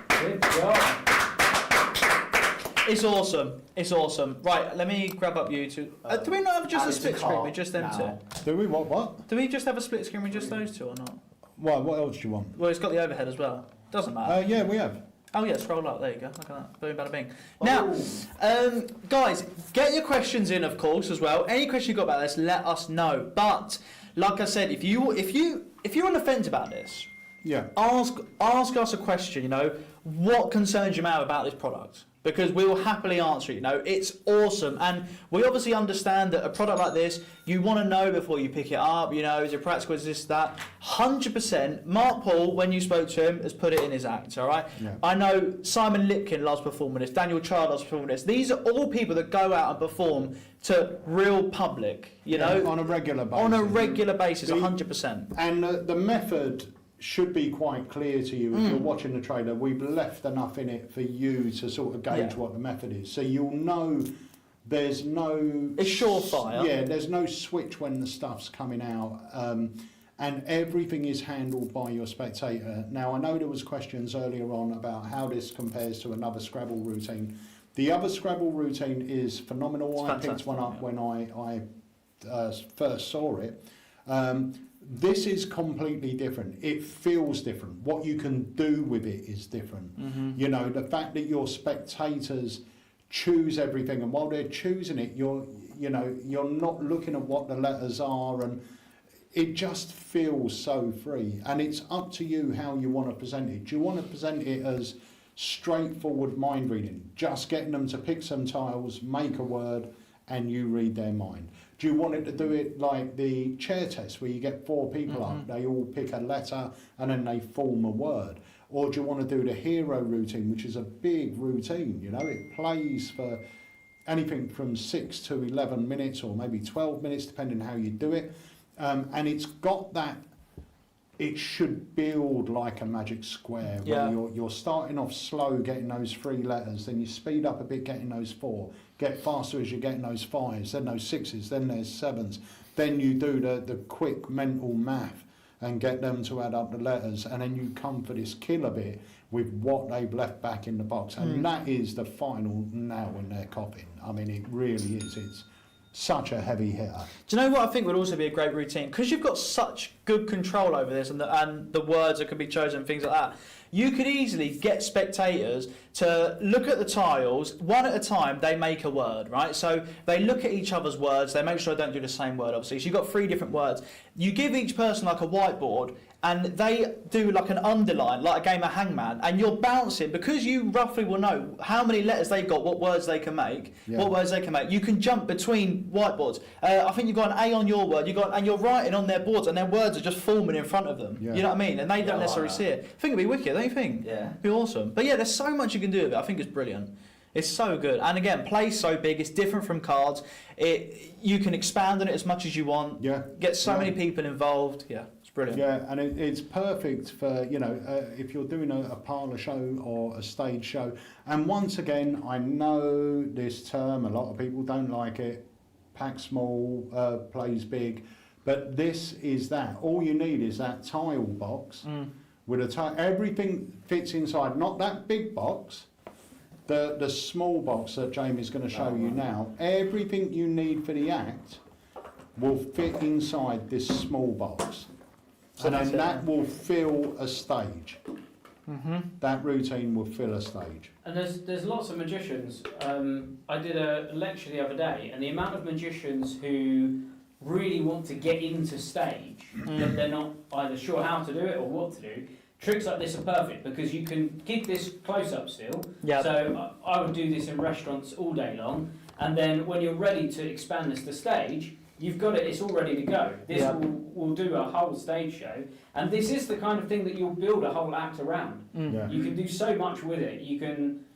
Good job. It's awesome. It's awesome. Right, let me grab up you two. Do we not have just a split screen with just them two? Do we? What? Do we just have a split screen with just those two or not? Why? What else do you want? Well, it's got the overhead as well. Doesn't matter. Yeah, we have. Oh yeah, scroll up. There you go. Look at that. Boom, bada bing. Now, guys, get your questions in, of course, as well. Any question you got about this, let us know. But like I said, if you're on the fence about this, Yeah. ask us a question. You know, what concerns you now about this product? Because we will happily answer it. You know, it's awesome, and we obviously understand that a product like this, you want to know before you pick it up. You know, is it practical? Is this that? 100%. Mark Paul, when you spoke to him, has put it in his act. All right. Yeah. I know Simon Lipkin loves performing this. Daniel Child loves performing this. These are all people that go out and perform to real public. You know, on a regular basis. on a regular basis, 100%. And the method should be quite clear to you if you're watching the trailer. We've left enough in it for you to sort of gauge what the method is. So you'll know there's no... It's surefire. Yeah, there's no switch when the stuff's coming out. And everything is handled by your spectator. Now, I know there was questions earlier on about how this compares to another Scrabble routine. The other Scrabble routine is phenomenal. I picked one up when I first saw it. This is completely different. It feels different. What you can do with it is different. You know, the fact that your spectators choose everything, and while they're choosing it, you're not looking at what the letters are, and it just feels so free. And it's up to you how you want to present it. Do you want to present it as straightforward mind reading, just getting them to pick some tiles, make a word, and you read their mind? Do you want it to do it like the chair test where you get 4 people up, they all pick a letter and then they form a word? Or do you want to do the hero routine, which is a big routine, you know? It plays for anything from 6 to 11 minutes or maybe 12 minutes, depending how you do it. And it's got that, it should build like a magic square. Where you're starting off slow, getting those 3 letters, then you speed up a bit, getting those 4. Get faster as you're getting those 5s, then those 6s, then there's 7s. Then you do the quick mental math and get them to add up the letters, and then you come for this killer bit with what they've left back in the box. And that is the final nail in their coffin. I mean, it really is. It's such a heavy hitter. Do you know what I think would also be a great routine? Because you've got such good control over this and the words that can be chosen, things like that. You could easily get spectators to look at the tiles, one at a time, they make a word, right? So they look at each other's words, they make sure they don't do the same word, obviously. So you've got 3 different words. You give each person like a whiteboard, and they do like an underline, like a game of hangman, and you're bouncing, because you roughly will know how many letters they've got, what words they can make, what words they can make. You can jump between whiteboards. I think you've got an A on your word, and you're writing on their boards, and their words are just forming in front of them. You know what I mean? And they don't necessarily see it. I think it'd be wicked, don't you think? Yeah. It'd be awesome. But yeah, there's so much you can do with it. I think it's brilliant. It's so good. And again, play's so big, it's different from cards. You can expand on it as much as you want. Yeah. Get so many people involved. Yeah, it's brilliant. Yeah, and it's perfect for, if you're doing a parlour show or a stage show. And once again, I know this term, a lot of people don't like it. Pack small, plays big. But this is that. All you need is that tile box with a tile. Everything fits inside, not that big box. The small box that Jamie's going to show you now, everything you need for the act will fit inside this small box. So then that will fill a stage. That routine will fill a stage. And there's lots of magicians. I did a lecture the other day, and the amount of magicians who really want to get into stage, but they're not either sure how to do it or what to do. Tricks like this are perfect because you can keep this close up still. Yep. So I would do this in restaurants all day long, and then when you're ready to expand this to stage, you've got it, it's all ready to go. This will do a whole stage show, and this is the kind of thing that you'll build a whole act around. Yeah. You can do so much with it. You can,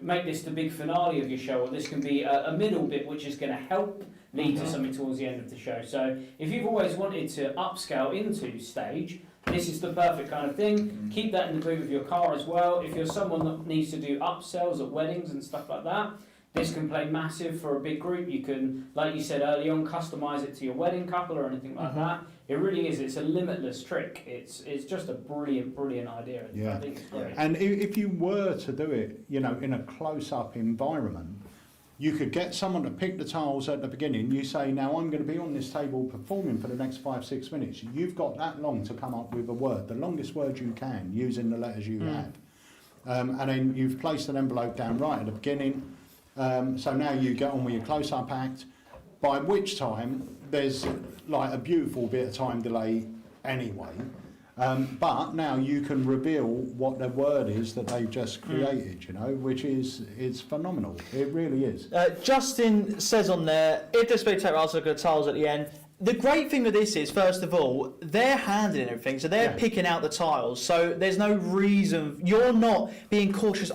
make this the big finale of your show, or this can be a middle bit which is going to help lead to something towards the end of the show. So if you've always wanted to upscale into stage, this is the perfect kind of thing. Keep that in the boot of your car as well. If you're someone that needs to do upsells at weddings and stuff like that, this can play massive for a big group. You can, like you said early on, customise it to your wedding couple or anything like that. It really is. It's a limitless trick. It's just a brilliant, brilliant idea. Yeah. I think it's great. And if you were to do it, in a close-up environment, you could get someone to pick the tiles at the beginning. You say, now I'm going to be on this table performing for the next 5-6 minutes. You've got that long to come up with a word, the longest word you can, using the letters you have. And then you've placed an envelope down right at the beginning. So now you get on with your close-up act, by which time there's like a beautiful bit of time delay anyway. But now you can reveal what the word is that they've just created, which is phenomenal. It really is. Justin says on there, if the spectator also look at the tiles at the end, the great thing with this is, first of all, they're handling everything, so they're picking out the tiles, so there's no reason, you're not being cautious,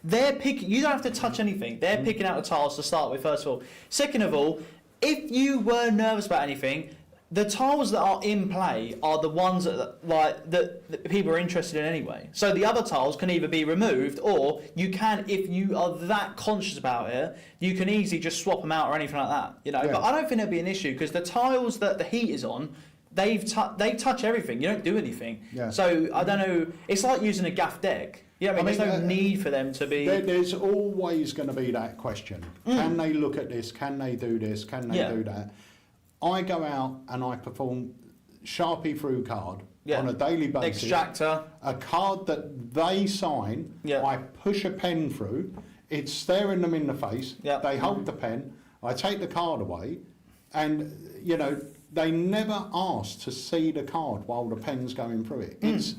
they're picking, you don't have to touch anything, they're picking out the tiles to start with, first of all. Second of all, if you were nervous about anything, the tiles that are in play are the ones that people are interested in anyway. So the other tiles can either be removed, or you can, if you are that conscious about it, you can easily just swap them out or anything like that. But I don't think there'll be an issue because the tiles that the heat is on, they touch everything. You don't do anything. Yeah. So I don't know. It's like using a gaff deck. There's no need for them to be. There's always going to be that question: can they look at this? Can they do this? Can they do that? I go out and I perform Sharpie through card on a daily basis. Extractor. A card that they sign, I push a pen through, it's staring them in the face, they hold the pen, I take the card away, and, they never ask to see the card while the pen's going through it. It's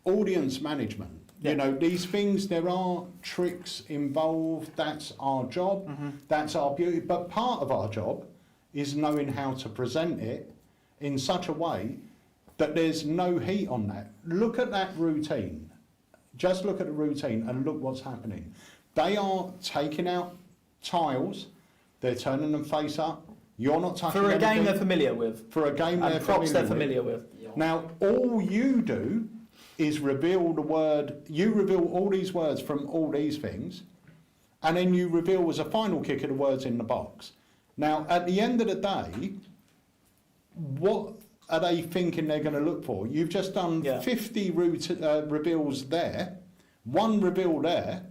audience management. These things, there are tricks involved, that's our job, that's our beauty, but part of our job is knowing how to present it in such a way that there's no heat on that. Look at that routine. Just look at the routine and look what's happening. They are taking out tiles, they're turning them face up, you're not touching For a anything. game they're familiar with. For a game and props they're familiar with. Now, all you do is reveal the word, you reveal all these words from all these things, and then you reveal as a final kick of the words in the box. Now, at the end of the day, what are they thinking they're going to look for? You've just done 50 reveals there, one reveal there.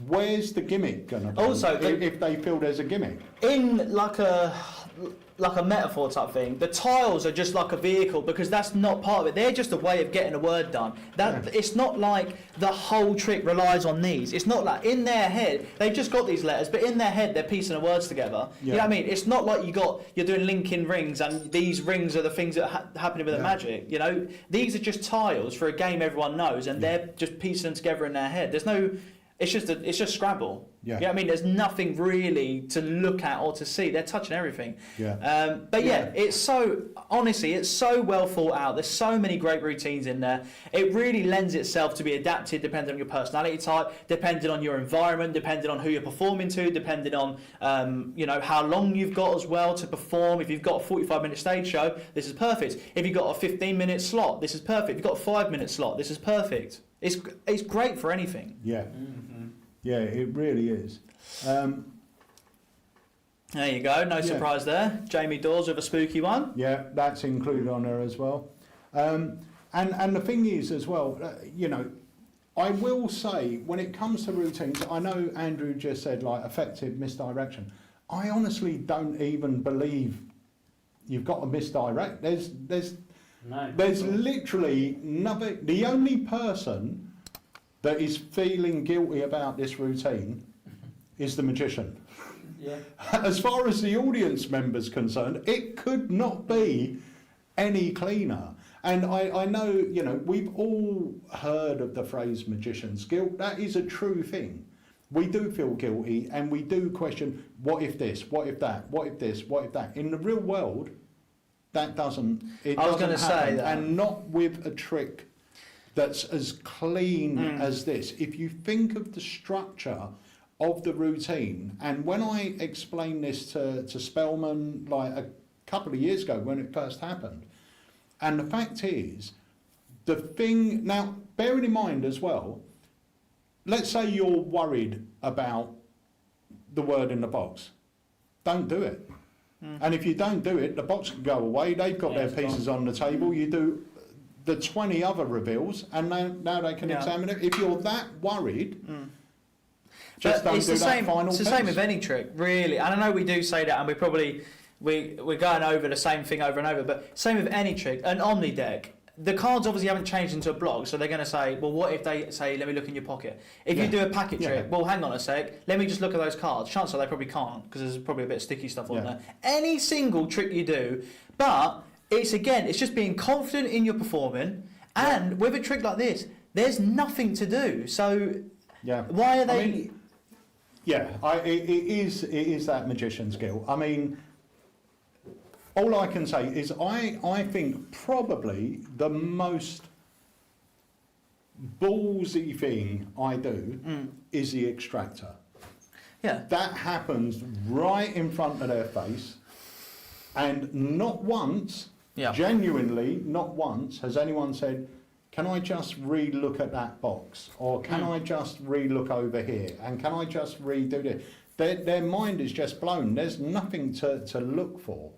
Where's the gimmick going to be? Also, if they feel there's a gimmick? In like a metaphor type thing, the tiles are just like a vehicle because that's not part of it. They're just a way of getting a word done. It's not like the whole trick relies on these. It's not like in their head they've just got these letters, but in their head they're piecing the words together. You know what I mean? It's not like you're doing linking rings and these rings are the things that are happening with the magic. These are just tiles for a game everyone knows, and they're just piecing them together in their head. There's no. it's just Scrabble. Yeah. I mean, there's nothing really to look at or to see. They're touching everything. Yeah. But yeah, it's so well thought out. There's so many great routines in there. It really lends itself to be adapted depending on your personality type, depending on your environment, depending on who you're performing to, depending on how long you've got as well to perform. If you've got a 45-minute stage show, this is perfect. If you've got a 15-minute slot, this is perfect. If you've got a 5-minute slot, this is perfect. It's great for anything. Yeah. Yeah, it really is. There you go. No surprise there. Jamie Dawes with a spooky one. Yeah, that's included on there as well. And the thing is as well, I will say when it comes to routines, I know Andrew just said like effective misdirection. I honestly don't even believe you've got to misdirect. There's literally nothing. The only person that is feeling guilty about this routine is the magician. Yeah. As far as the audience member's concerned, it could not be any cleaner. And I know, we've all heard of the phrase magician's guilt. That is a true thing. We do feel guilty and we do question, what if this, what if that, what if this, what if that? In the real world, that doesn't happen. I was going to say that. And not with a trick that's as clean as this. If you think of the structure of the routine, and when I explained this to Spellman like a couple of years ago when it first happened, and the fact is, the thing, now bearing in mind as well, let's say you're worried about the word in the box, don't do it. And if you don't do it, the box can go away, they've got their pieces on the table, you do the 20 other reveals, and now they can examine it. If you're that worried, just don't do that final piece. It's the same with any trick, really. And I know we do say that, and we're going over the same thing over and over, but same with any trick. An Omni deck, the cards obviously haven't changed into a block, so they're going to say, well, what if they say, let me look in your pocket? If you do a packet trick, well, hang on a sec, let me just look at those cards. Chances are they probably can't, because there's probably a bit of sticky stuff on there. Any single trick you do, but it's just being confident in your performing, and with a trick like this, there's nothing to do. So why are they? It is that magician's guilt. I mean, all I can say is I think probably the most ballsy thing I do is the extractor. Yeah. That happens right in front of their face, and not once, genuinely not once, has anyone said, can I just re-look at that box? Or can I just re-look over here? And can I just redo this? Their mind is just blown. There's nothing to look for.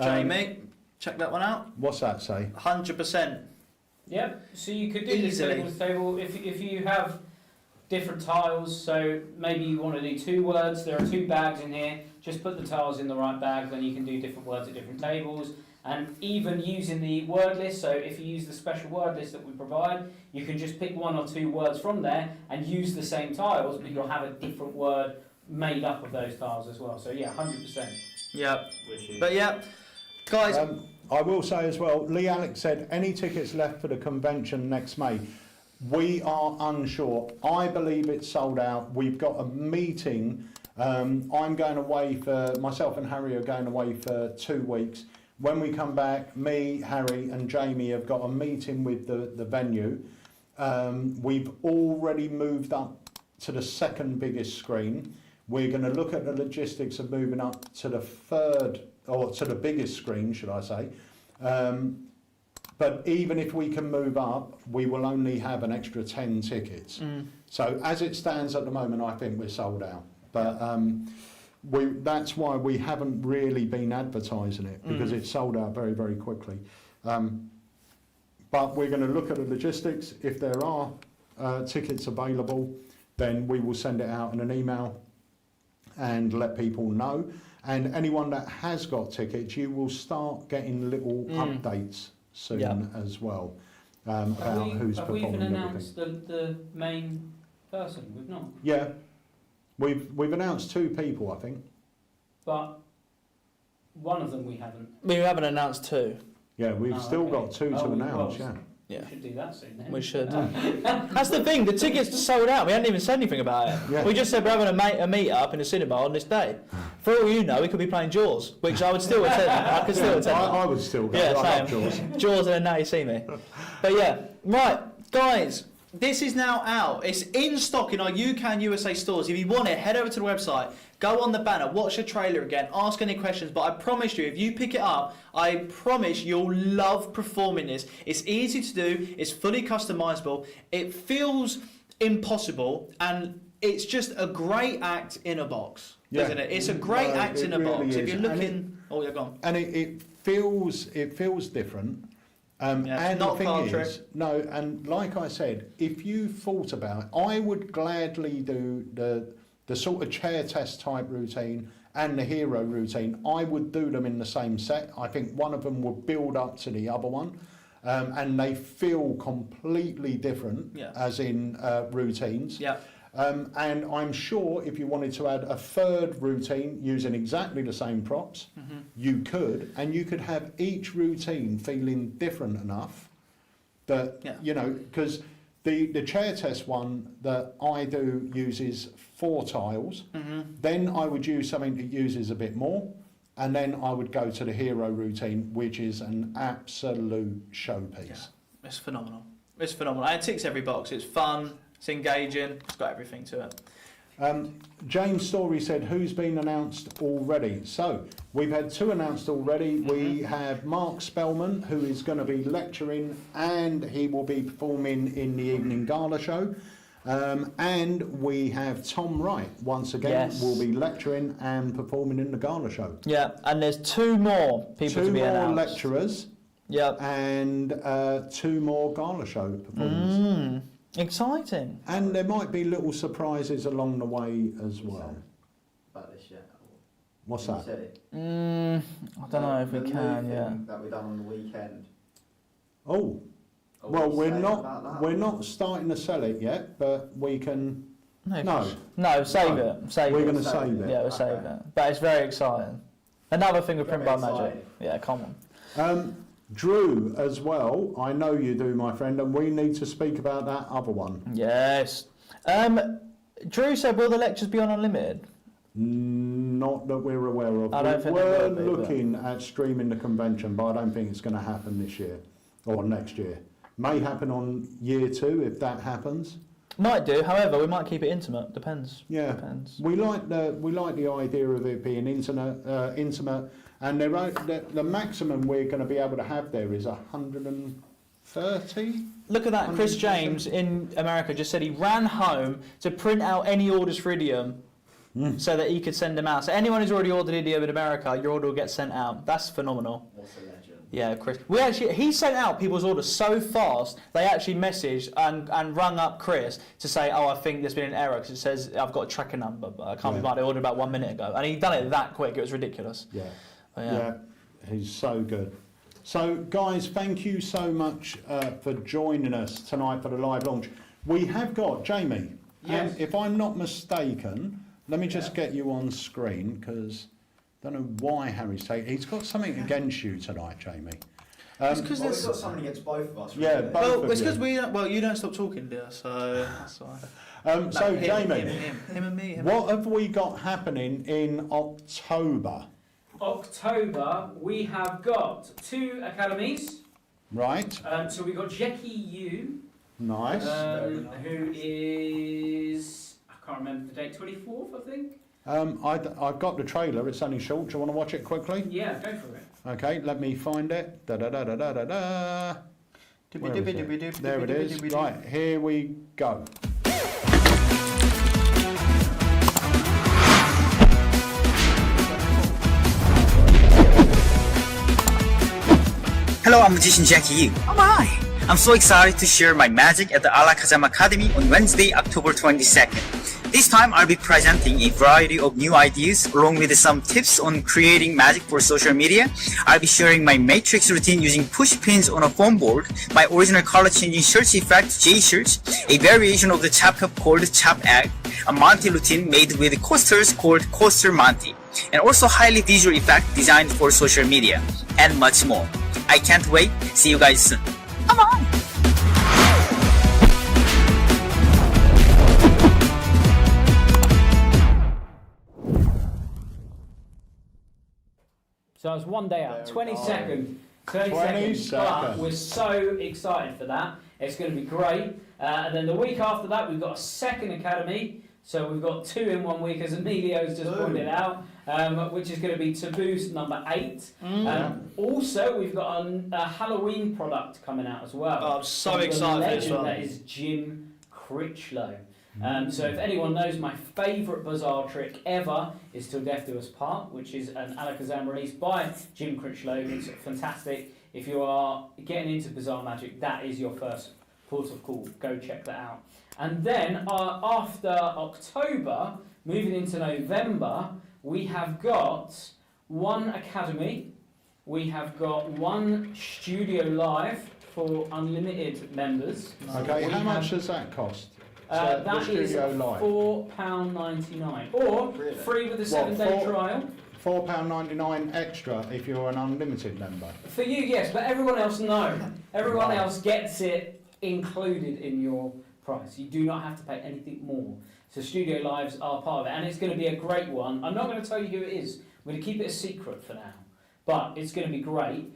Jamie, check that one out. What's that say? 100%. Yep. So you could do Easily. this table if you have different tiles. So maybe you want to do 2 words. There are 2 bags in here. Just put the tiles in the right bag. Then you can do different words at different tables. And even using the word list. So if you use the special word list that we provide, you can just pick 1 or 2 words from there and use the same tiles, but you'll have a different word made up of those tiles as well. So yeah, 100%. Yep. But yeah. Guys, I will say as well, Lee Alex said, any tickets left for the convention next May? We are unsure. I believe it's sold out. We've got a meeting. I'm going away myself and Harry are going away for 2 weeks. When we come back, me, Harry and Jamie have got a meeting with the venue. We've already moved up to the 2nd biggest screen. We're going to look at the logistics of moving up to the 3rd, or to the biggest screen, should I say. But even if we can move up, we will only have an extra 10 tickets. So as it stands at the moment, I think we're sold out. But that's why we haven't really been advertising it, because it's sold out very, very quickly. But we're going to look at the logistics. If there are tickets available, then we will send it out in an email and let people know. And anyone that has got tickets, you will start getting little updates soon as well about who's performing. Have we even and announced the main person? We've not. Yeah, we've announced 2 people, I think. But one of them we haven't. we haven't announced 2. Yeah, we've still got 2 to announce. Well, Yeah. We should do that soon then. We should. That's the thing. The tickets are sold out. We hadn't even said anything about it. Yeah. We just said we're having a meet up in a cinema on this day. For all you know, we could be playing Jaws, which I would still attend. I could still attend. I would still go. Yeah, I same. love Jaws. Jaws and then Now You See Me. But yeah, right, guys. This is now out. It's in stock in our UK and USA stores. If you want it, head over to the website, go on the banner, watch the trailer again, ask any questions. But I promise you, if you pick it up, I promise you'll love performing this. It's easy to do. It's fully customizable. It feels impossible, and it's just a great act in a box, isn't it? It's a great act in a really box. is. If you're looking, you're gone. And it feels different. And not the card thing trick. is, no, and like I said, if you thought about it, I would gladly do the sort of chair test type routine and the hero routine. I would do them in the same set. I think one of them would build up to the other one, and they feel completely different, as in routines. Yeah. And I'm sure if you wanted to add a third routine using exactly the same props, you could, and you could have each routine feeling different enough that, you know, because the chair test one that I do uses 4 tiles, then I would use something that uses a bit more, and then I would go to the hero routine, which is an absolute showpiece. Yeah. It's phenomenal. It's phenomenal. And it ticks every box. It's fun. It's engaging. It's got everything to it. James Story said, who's been announced already? So, we've had 2 announced already. We have Mark Spellman, who is going to be lecturing, and he will be performing in the evening gala show. And we have Tom Wright, once again, will be lecturing and performing in the gala show. Yeah, and there's 2 more people to be announced. 2 more lecturers. Yep. And 2 more gala show performers. Exciting. And there might be little surprises along the way as well. About this yet? What's You that? said it. I don't know if we The can, new yeah. thing that we done on the weekend. Oh, Are well, we saying about that? we're not starting to sell it yet, but we can. No, save No. it. Save we're it. going to save it. Yeah, we'll save it. But it's very exciting. Another thing with Print by Very Magic. exciting. Yeah, come on. Drew as well. I know you do, my friend, and we need to speak about that other one. Yes. Drew said, will the lectures be on Unlimited? Not that we're aware of. I don't think We're they will be, looking at streaming the convention, but I don't think it's going to happen this year or next year. May happen on year 2 if that happens. Might do. However, we might keep it intimate. Depends. Yeah. Depends. We like the idea of it being intimate, and the maximum we're going to be able to have there is 130. Look at that. Chris James in America just said he ran home to print out any orders for Idiom so that he could send them out. So anyone who's already ordered Idiom in America, your order will get sent out. That's phenomenal. What's a legend? Yeah, Chris. He sent out people's orders so fast, they actually messaged and rung up Chris to say, oh, I think there's been an error, because it says I've got a tracker number, but I can't be right, I ordered about 1 minute ago. And he'd done it that quick, it was ridiculous. Yeah. Yeah. He's so good. So, guys, thank you so much for joining us tonight for the live launch. We have got, Jamie, Yes. if I'm not mistaken, let me just get you on screen, because I don't know why Harry's taking. He's got something against you tonight, Jamie. It's because Well, we've got something against both of us. Yeah, really. both well, of it's you. because you don't stop talking, dear, so that's why. So, him, Jamie, him and me. what have we got happening in October? October, we have got 2 academies. Right, So we've got Jackie Yu, nice. who is, I can't remember the date, 24th, I think? I've got the trailer, it's only short. Do you want to watch it quickly? Yeah, go for it. Okay, let me find it. Where is it? There it is. Right, here we go. Hello, I'm magician Jackie Yu. Oh my! I'm so excited to share my magic at the Alakazam Academy on Wednesday, October 22nd. This time, I'll be presenting a variety of new ideas along with some tips on creating magic for social media. I'll be sharing my matrix routine using push pins on a foam board, my original color changing search effect, J-search, a variation of the chap cup called chap egg, a Monty routine made with coasters called Coaster Monty, and also highly visual effect designed for social media, and much more. I can't wait. See you guys soon. Come on! So it's one day out, 22nd. 20 22nd. seconds. But we're so excited for that. It's going to be great. And then the week after that, we've got a second academy. So we've got 2 in 1 week, as Emilio's just pointed out, which is going to be Taboos number 8. Also, we've got a Halloween product coming out as well. Oh, I'm so excited for this one. That is Jim Critchlow. So if anyone knows, my favourite bazaar trick ever is Till Death Do Us Part, which is an Alakazam release by Jim Critchlow. It's fantastic. If you are getting into bazaar magic, that is your first port of call. Go check that out. And then after October, moving into November, we have got 1 academy, we have got 1 studio live for unlimited members. Okay, how much does that cost? That is £4.99, or free with a 7-day trial. £4.99 extra if you're an unlimited member. For you, yes, but everyone else, no. Everyone else gets it included in your price. You do not have to pay anything more. So Studio Lives are part of it, and it's going to be a great one. I'm not going to tell you who it is. We're going to keep it a secret for now, but it's going to be great.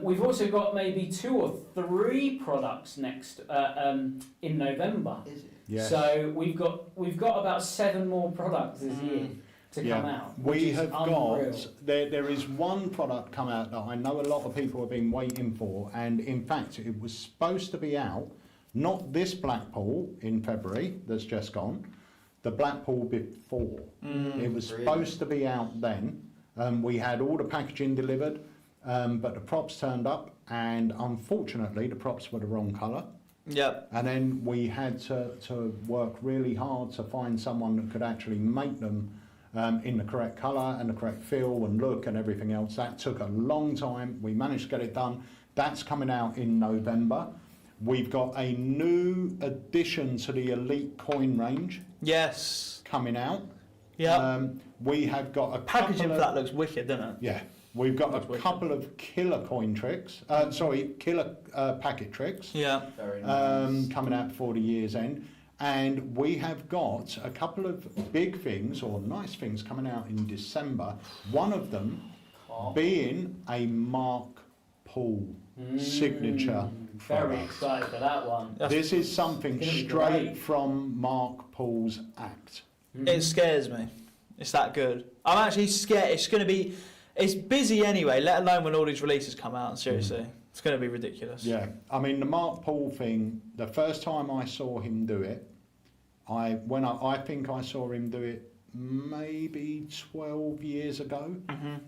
We've also got maybe 2 or 3 products next in November. Is it? Yes. So we've got about 7 more products this year to come out. We have got there is 1 product come out that I know a lot of people have been waiting for, and in fact it was supposed to be out, not this Blackpool in February that's just gone, the Blackpool before. It was supposed to be out then. We had all the packaging delivered, but the props turned up, and unfortunately the props were the wrong colour. Yep. And then we had to work really hard to find someone that could actually make them in the correct colour and the correct feel and look and everything else. That took a long time. We managed to get it done. That's coming out in November. We've got a new addition to the Elite coin range. Yes. Coming out. Yeah. We have got a packaging for that looks wicked, doesn't it? Yeah. We've got a couple of killer coin tricks. Killer packet tricks. Yeah. Very nice. Coming out before the year's end. And we have got a couple of big things or nice things coming out in December. One of them being a Mark Paul signature. Very excited for that one. This is something straight from Mark Paul's act. It scares me. It's that good. I'm actually scared. It's going to be... It's busy anyway, let alone when all these releases come out, seriously. It's going to be ridiculous. Yeah. I mean, the Mark Paul thing, the first time I saw him do it, I think I saw him do it maybe 12 years ago.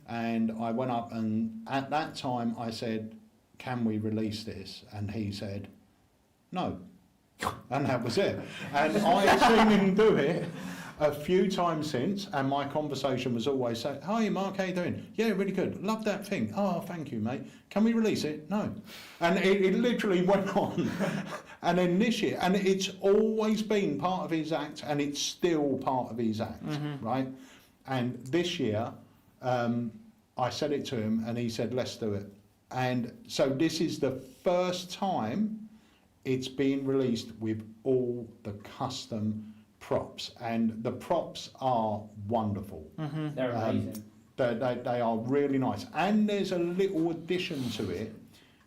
And I went up and at that time I said, can we release this? And he said, no. And that was it. And I had seen him do it a few times since, and my conversation was always saying, hi Mark, how you doing? Yeah, really good. Love that thing. Oh, thank you, mate. Can we release it? No. And it literally went on. And then this year, and it's always been part of his act, and it's still part of his act, right? And this year, I said it to him, and he said, let's do it. And so this is the first time it's being released with all the custom props, and the props are wonderful. They're amazing. They are really nice, and there's a little addition to it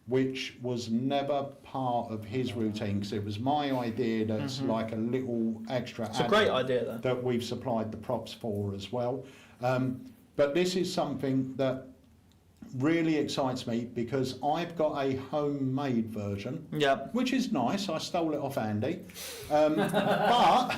which was never part of his routine, because it was my idea. That's like a little extra. It's a great idea, though. That we've supplied the props for as well. But this is something that really excites me, because I've got a homemade version, which is nice. I stole it off Andy, but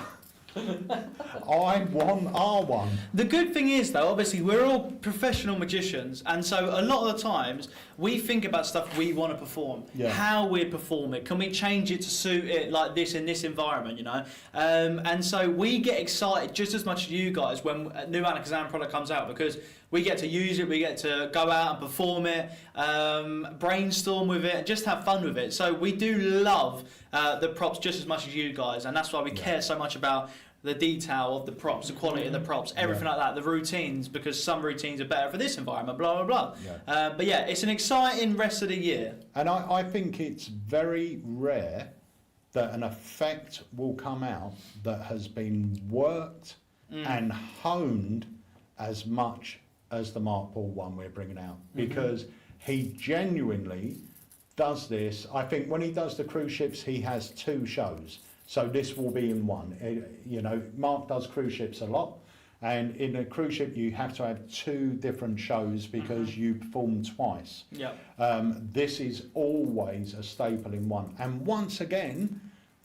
I want our one. The good thing is, though, obviously we're all professional magicians, and so a lot of the times we think about stuff we want to perform, how we perform it. Can we change it to suit it like this in this environment, you know? And so we get excited just as much as you guys when a new Alakazam product comes out, because we get to use it, we get to go out and perform it, brainstorm with it, and just have fun with it. So we do love the props just as much as you guys, and that's why we care so much about the detail of the props, the quality of the props, everything like that, the routines, because some routines are better for this environment, blah, blah, blah. But yeah, it's an exciting rest of the year. And I think it's very rare that an effect will come out that has been worked and honed as much as the Mark Paul one we're bringing out, because he genuinely does this. I think when he does the cruise ships, he has 2 shows. So this will be in one. You know, Mark does cruise ships a lot. And in a cruise ship, you have to have 2 different shows because you perform twice. Yeah. This is always a staple in one. And once again,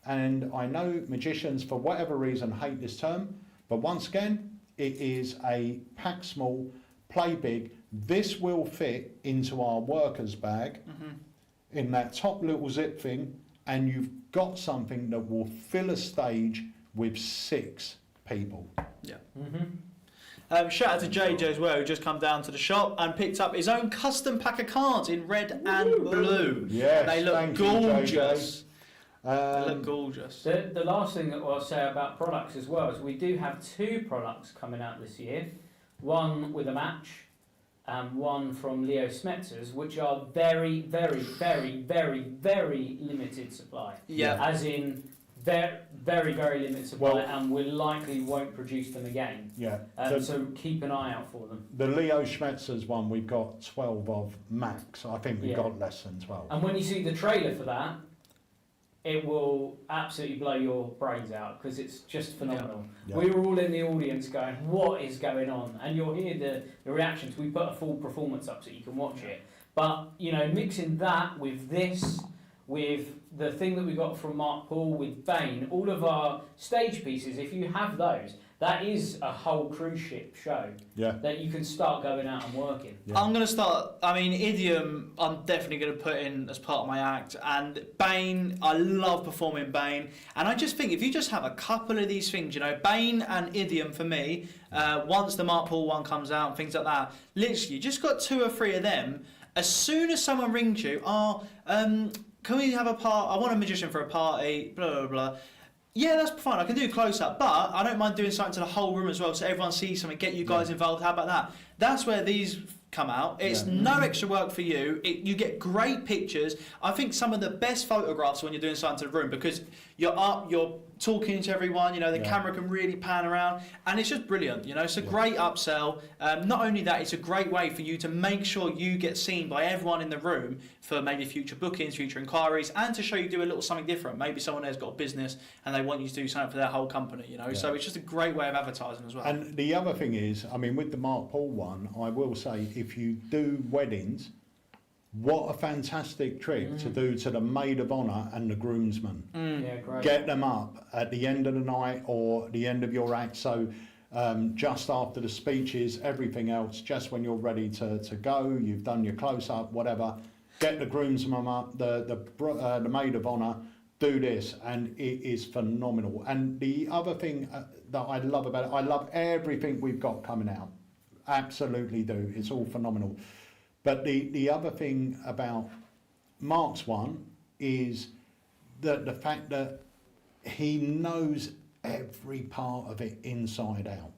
and I know magicians, for whatever reason, hate this term, but once again, it is a pack small, play big. This will fit into our workers bag in that top little zip thing, and you've got something that will fill a stage with 6 people. Yeah. Shout out to JJ as well, who just come down to the shop and picked up his own custom pack of cards in red and blue. Yes, they look thank you, gorgeous. JJ. They look gorgeous. The last thing that I'll say about products as well is we do have 2 products coming out this year. One with a match and one from Leo Smetzer's, which are very, very, very, very, very limited supply. Yeah. As in very, very, very limited supply, and we likely won't produce them again. Yeah. So keep an eye out for them. The Leo Schmetzer's one, we've got 12 of max. I think we've got less than 12. And when you see the trailer for that, it will absolutely blow your brains out because it's just phenomenal. Yeah. We were all in the audience going, what is going on? And you'll hear the reactions. We put a full performance up so you can watch it. But, you know, mixing that with this, with the thing that we got from Mark Paul, with Bane, all of our stage pieces, if you have those, that is a whole cruise ship show that you can start going out and working. Yeah. I'm going to start, I mean, Idiom, I'm definitely going to put in as part of my act. And Bane, I love performing Bane. And I just think if you just have a couple of these things, you know, Bane and Idiom for me, once the Mark Paul one comes out and things like that, literally, you just got 2 or 3 of them. As soon as someone rings you, can we have a part? I want a magician for a party, blah, blah, blah. Yeah, that's fine. I can do close up, but I don't mind doing something to the whole room as well so everyone sees something, get you guys involved. How about that? That's where these come out. It's no extra work for you. You get great pictures. I think some of the best photographs when you're doing something to the room because you're up, you're talking to everyone, you know, the camera can really pan around and it's just brilliant, you know, it's a great upsell. Not only that, it's a great way for you to make sure you get seen by everyone in the room for maybe future bookings, future inquiries, and to show you do a little something different. Maybe someone there's got a business and they want you to do something for their whole company, you know, so it's just a great way of advertising as well. And the other thing is, I mean, with the Mark Paul one, I will say, if you do weddings, what a fantastic trick to do to the maid of honour and the groomsman. Yeah, great. Get them up at the end of the night or the end of your act. So just after the speeches, everything else, just when you're ready to go, you've done your close-up, whatever, get the groomsman up, the maid of honour, do this, and it is phenomenal. And the other thing that I love about it, I love everything we've got coming out. Absolutely do. It's all phenomenal. But the other thing about Mark's one is the fact that he knows every part of it inside out.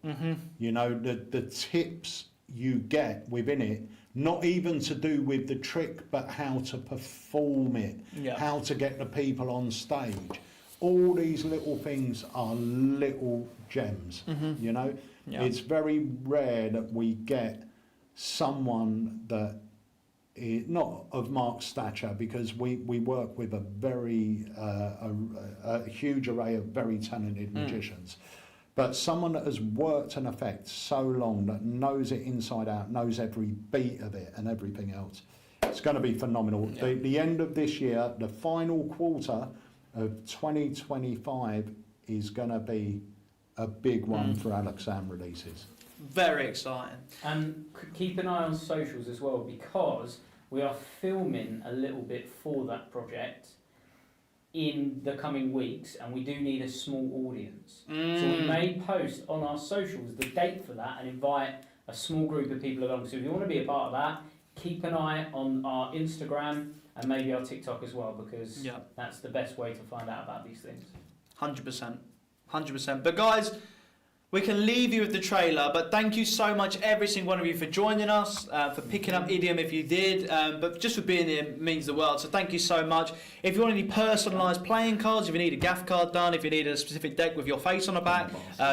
You know, the tips you get within it, not even to do with the trick, but how to perform it, how to get the people on stage. All these little things are little gems, you know. It's very rare that we get someone that is not of Mark's stature, because we work with a very a huge array of very talented magicians, but someone that has worked an effect so long, that knows it inside out, knows every beat of it and everything else. It's going to be phenomenal. The end of this year, the final quarter of 2025 is going to be a big one for Alakazam releases. Very exciting. And keep an eye on socials as well, because we are filming a little bit for that project in the coming weeks, and we do need a small audience. So we may post on our socials the date for that and invite a small group of people along. So if you want to be a part of that, keep an eye on our Instagram and maybe our TikTok as well, because that's the best way to find out about these things. 100%. 100%. But guys, We can leave you with the trailer, but thank you so much, every single one of you, for joining us, for picking up Idiom if you did, but just for being here means the world, so thank you so much. If you want any personalised playing cards, if you need a gaff card done, if you need a specific deck with your face on the back,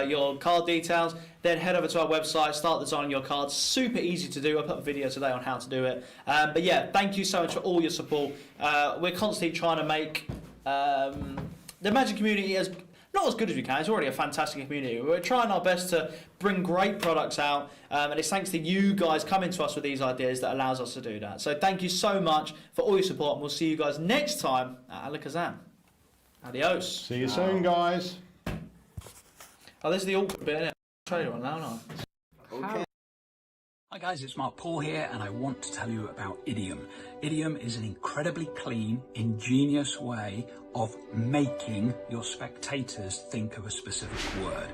your card details, then head over to our website, start designing your cards. Super easy to do. I put a video today on how to do it. But yeah, thank you so much for all your support. We're constantly trying to make the Magic community as not as good as we can. It's already a fantastic community. We're trying our best to bring great products out, and it's thanks to you guys coming to us with these ideas that allows us to do that. So thank you so much for all your support, and we'll see you guys next time at Alakazam. Adios. See you soon, guys. Oh, this is the awkward bit, isn't it? Trailer on now, no? Okay. Hi guys, it's Mark Paul here, and I want to tell you about Idiom. Idiom is an incredibly clean, ingenious way of making your spectators think of a specific word.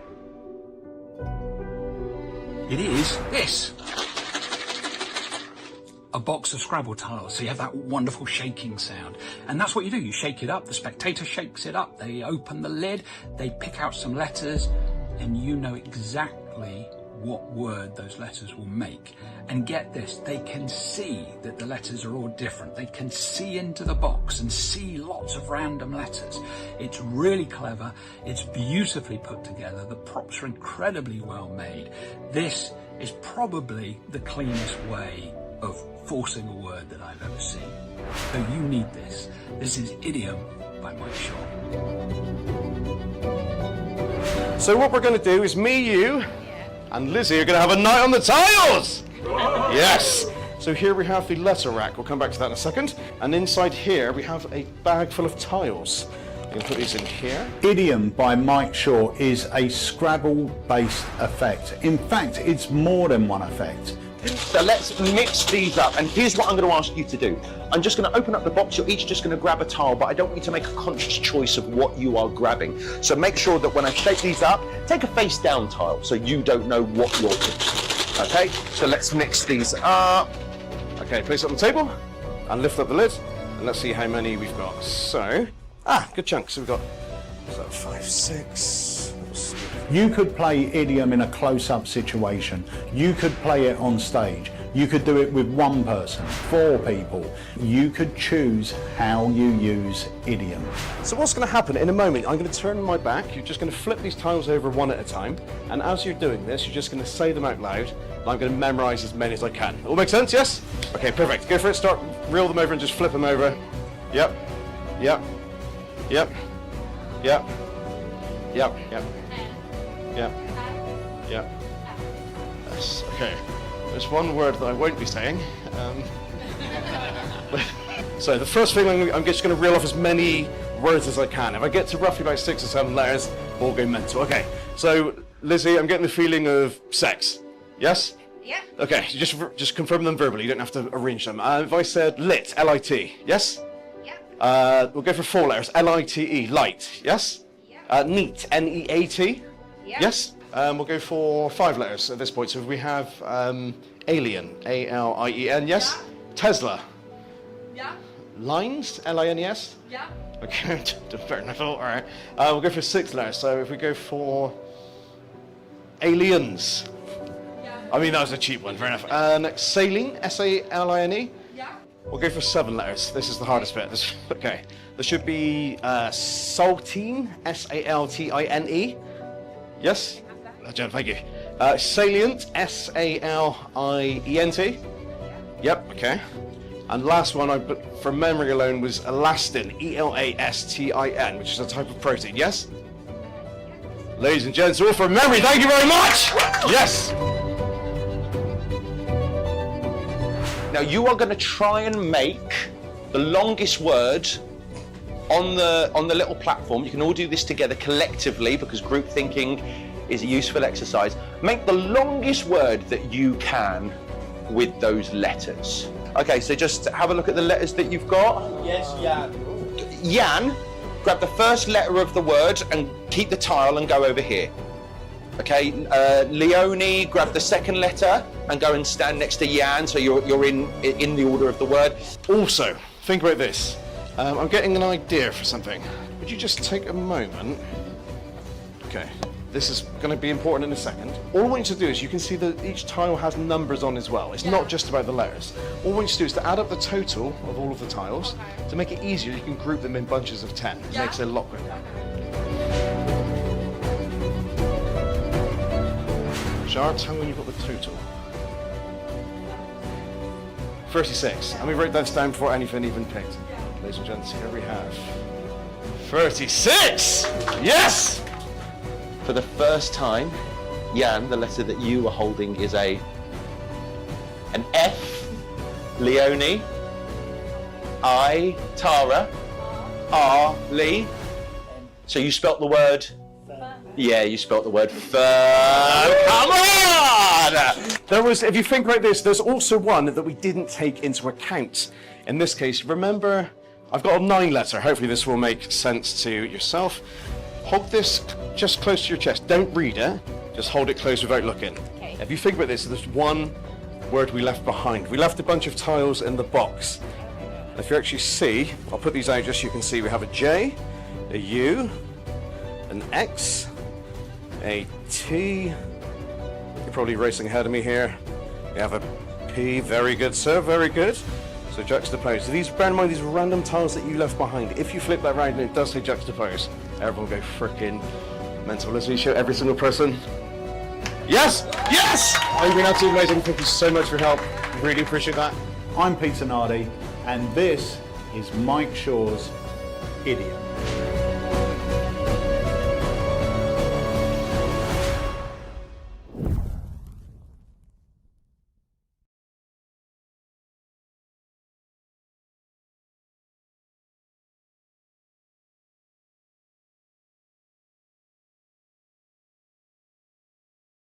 It is this. A box of Scrabble tiles, so you have that wonderful shaking sound. And that's what you do, you shake it up, the spectator shakes it up, they open the lid, they pick out some letters, and you know exactly what word those letters will make. And get this, they can see that the letters are all different. They can see into the box and see lots of random letters. It's really clever, it's beautifully put together, the props are incredibly well made. This is probably the cleanest way of forcing a word that I've ever seen. So you need this. This is Idiom by Mike Shaw. So what we're going to do is me, you, and Lizzie are going to have a night on the tiles! Yes! So here we have the letter rack. We'll come back to that in a second. And inside here we have a bag full of tiles. I'm going to put these in here. Idiom by Mike Shaw is a Scrabble-based effect. In fact, it's more than one effect. So let's mix these up, and here's what I'm going to ask you to do. I'm just going to open up the box, you're each just going to grab a tile, but I don't want you to make a conscious choice of what you are grabbing. So make sure that when I shake these up, take a face down tile so you don't know what you're picking. Okay, so let's mix these up. Okay, place it on the table, and lift up the lid, and let's see how many we've got. So, good chunk. So we've got 5, 6... You could play Idiom in a close-up situation. You could play it on stage. You could do it with one person, 4 people. You could choose how you use Idiom. So what's going to happen in a moment, I'm going to turn my back, you're just going to flip these tiles over one at a time, and as you're doing this, you're just going to say them out loud, and I'm going to memorise as many as I can. All make sense, yes? Okay, perfect. Go for it, start, reel them over and just flip them over. Yep, yep, yep, yep, yep, yep. Yeah. Yeah. Yes. Okay. There's one word that I won't be saying. So the first thing I'm just going to reel off as many words as I can. If I get to roughly about 6 or 7 letters, we'll go mental. Okay. So Lizzie, I'm getting the feeling of sex. Yes? Yeah. Okay. Just confirm them verbally. You don't have to arrange them. If I said lit, L-I-T. Yes? Yeah. We'll go for 4 letters. L-I-T-E. Light. Yes? Yeah. Neat. N-E-A-T. Yeah. Yes? We'll go for 5 letters at this point. So we have alien, A-L-I-E-N, yes? Yeah. Tesla. Yeah. Lines, L-I-N-E-S? Yeah. Okay, fair enough. All right. We'll go for 6 letters. So if we go for aliens. Yeah. I mean, that was a cheap one, fair enough. Next, saline, S-A-L-I-N-E. Yeah. We'll go for 7 letters. This is the hardest bit. Okay. There should be saltine, S-A-L-T-I-N-E. Yes? Jen, thank you. Salient, S-A-L-I-E-N-T. Yep, okay. And last one I put for memory alone was elastin, E-L-A-S-T-I-N, which is a type of protein, yes? Ladies and gents, all from memory, thank you very much! Yes! Now you are going to try and make the longest word on the little platform. You can all do this together collectively because group thinking is a useful exercise. Make the longest word that you can with those letters. Okay, so just have a look at the letters that you've got. Yes, Jan. Jan, grab the first letter of the word and keep the tile and go over here. Okay, Leonie, grab the second letter and go and stand next to Jan, so you're in the order of the word. Also, think about this. I'm getting an idea for something. Would you just take a moment? Okay. This is going to be important in a second. All I want you to do is, you can see that each tile has numbers on as well. It's not just about the letters. All I want you to do is to add up the total of all of the tiles. To make it easier, you can group them in bunches of 10. It makes it a lot quicker. Shar, tell me when you've got the total. 36. And we wrote that down before anything even picked. Ladies and gents, here we have 36! Yes! For the first time, Jan, the letter that you are holding is an F, Leonie, I, Tara, R, Lee. So you spelt the word? Yeah, you spelt the word firm. Come on! There was, if you think like this, there's also one that we didn't take into account. In this case, remember, I've got a 9 letter. Hopefully this will make sense to yourself. Hold this just close to your chest. Don't read it. Just hold it close without looking. Okay. If you think about this, there's one word we left behind. We left a bunch of tiles in the box. If you actually see, I'll put these out just so you can see. We have a J, a U, an X, a T. You're probably racing ahead of me here. We have a P. Very good, sir. Very good. So juxtapose. So these, bear in mind, these random tiles that you left behind. If you flip that round and it does say juxtapose, everyone go frickin' mental. Let's show every single person. Yes! Yes! You've been absolutely amazing. Thank you so much for your help. Really appreciate that. I'm Peter Nardi, and this is Mike Shaw's Idiom.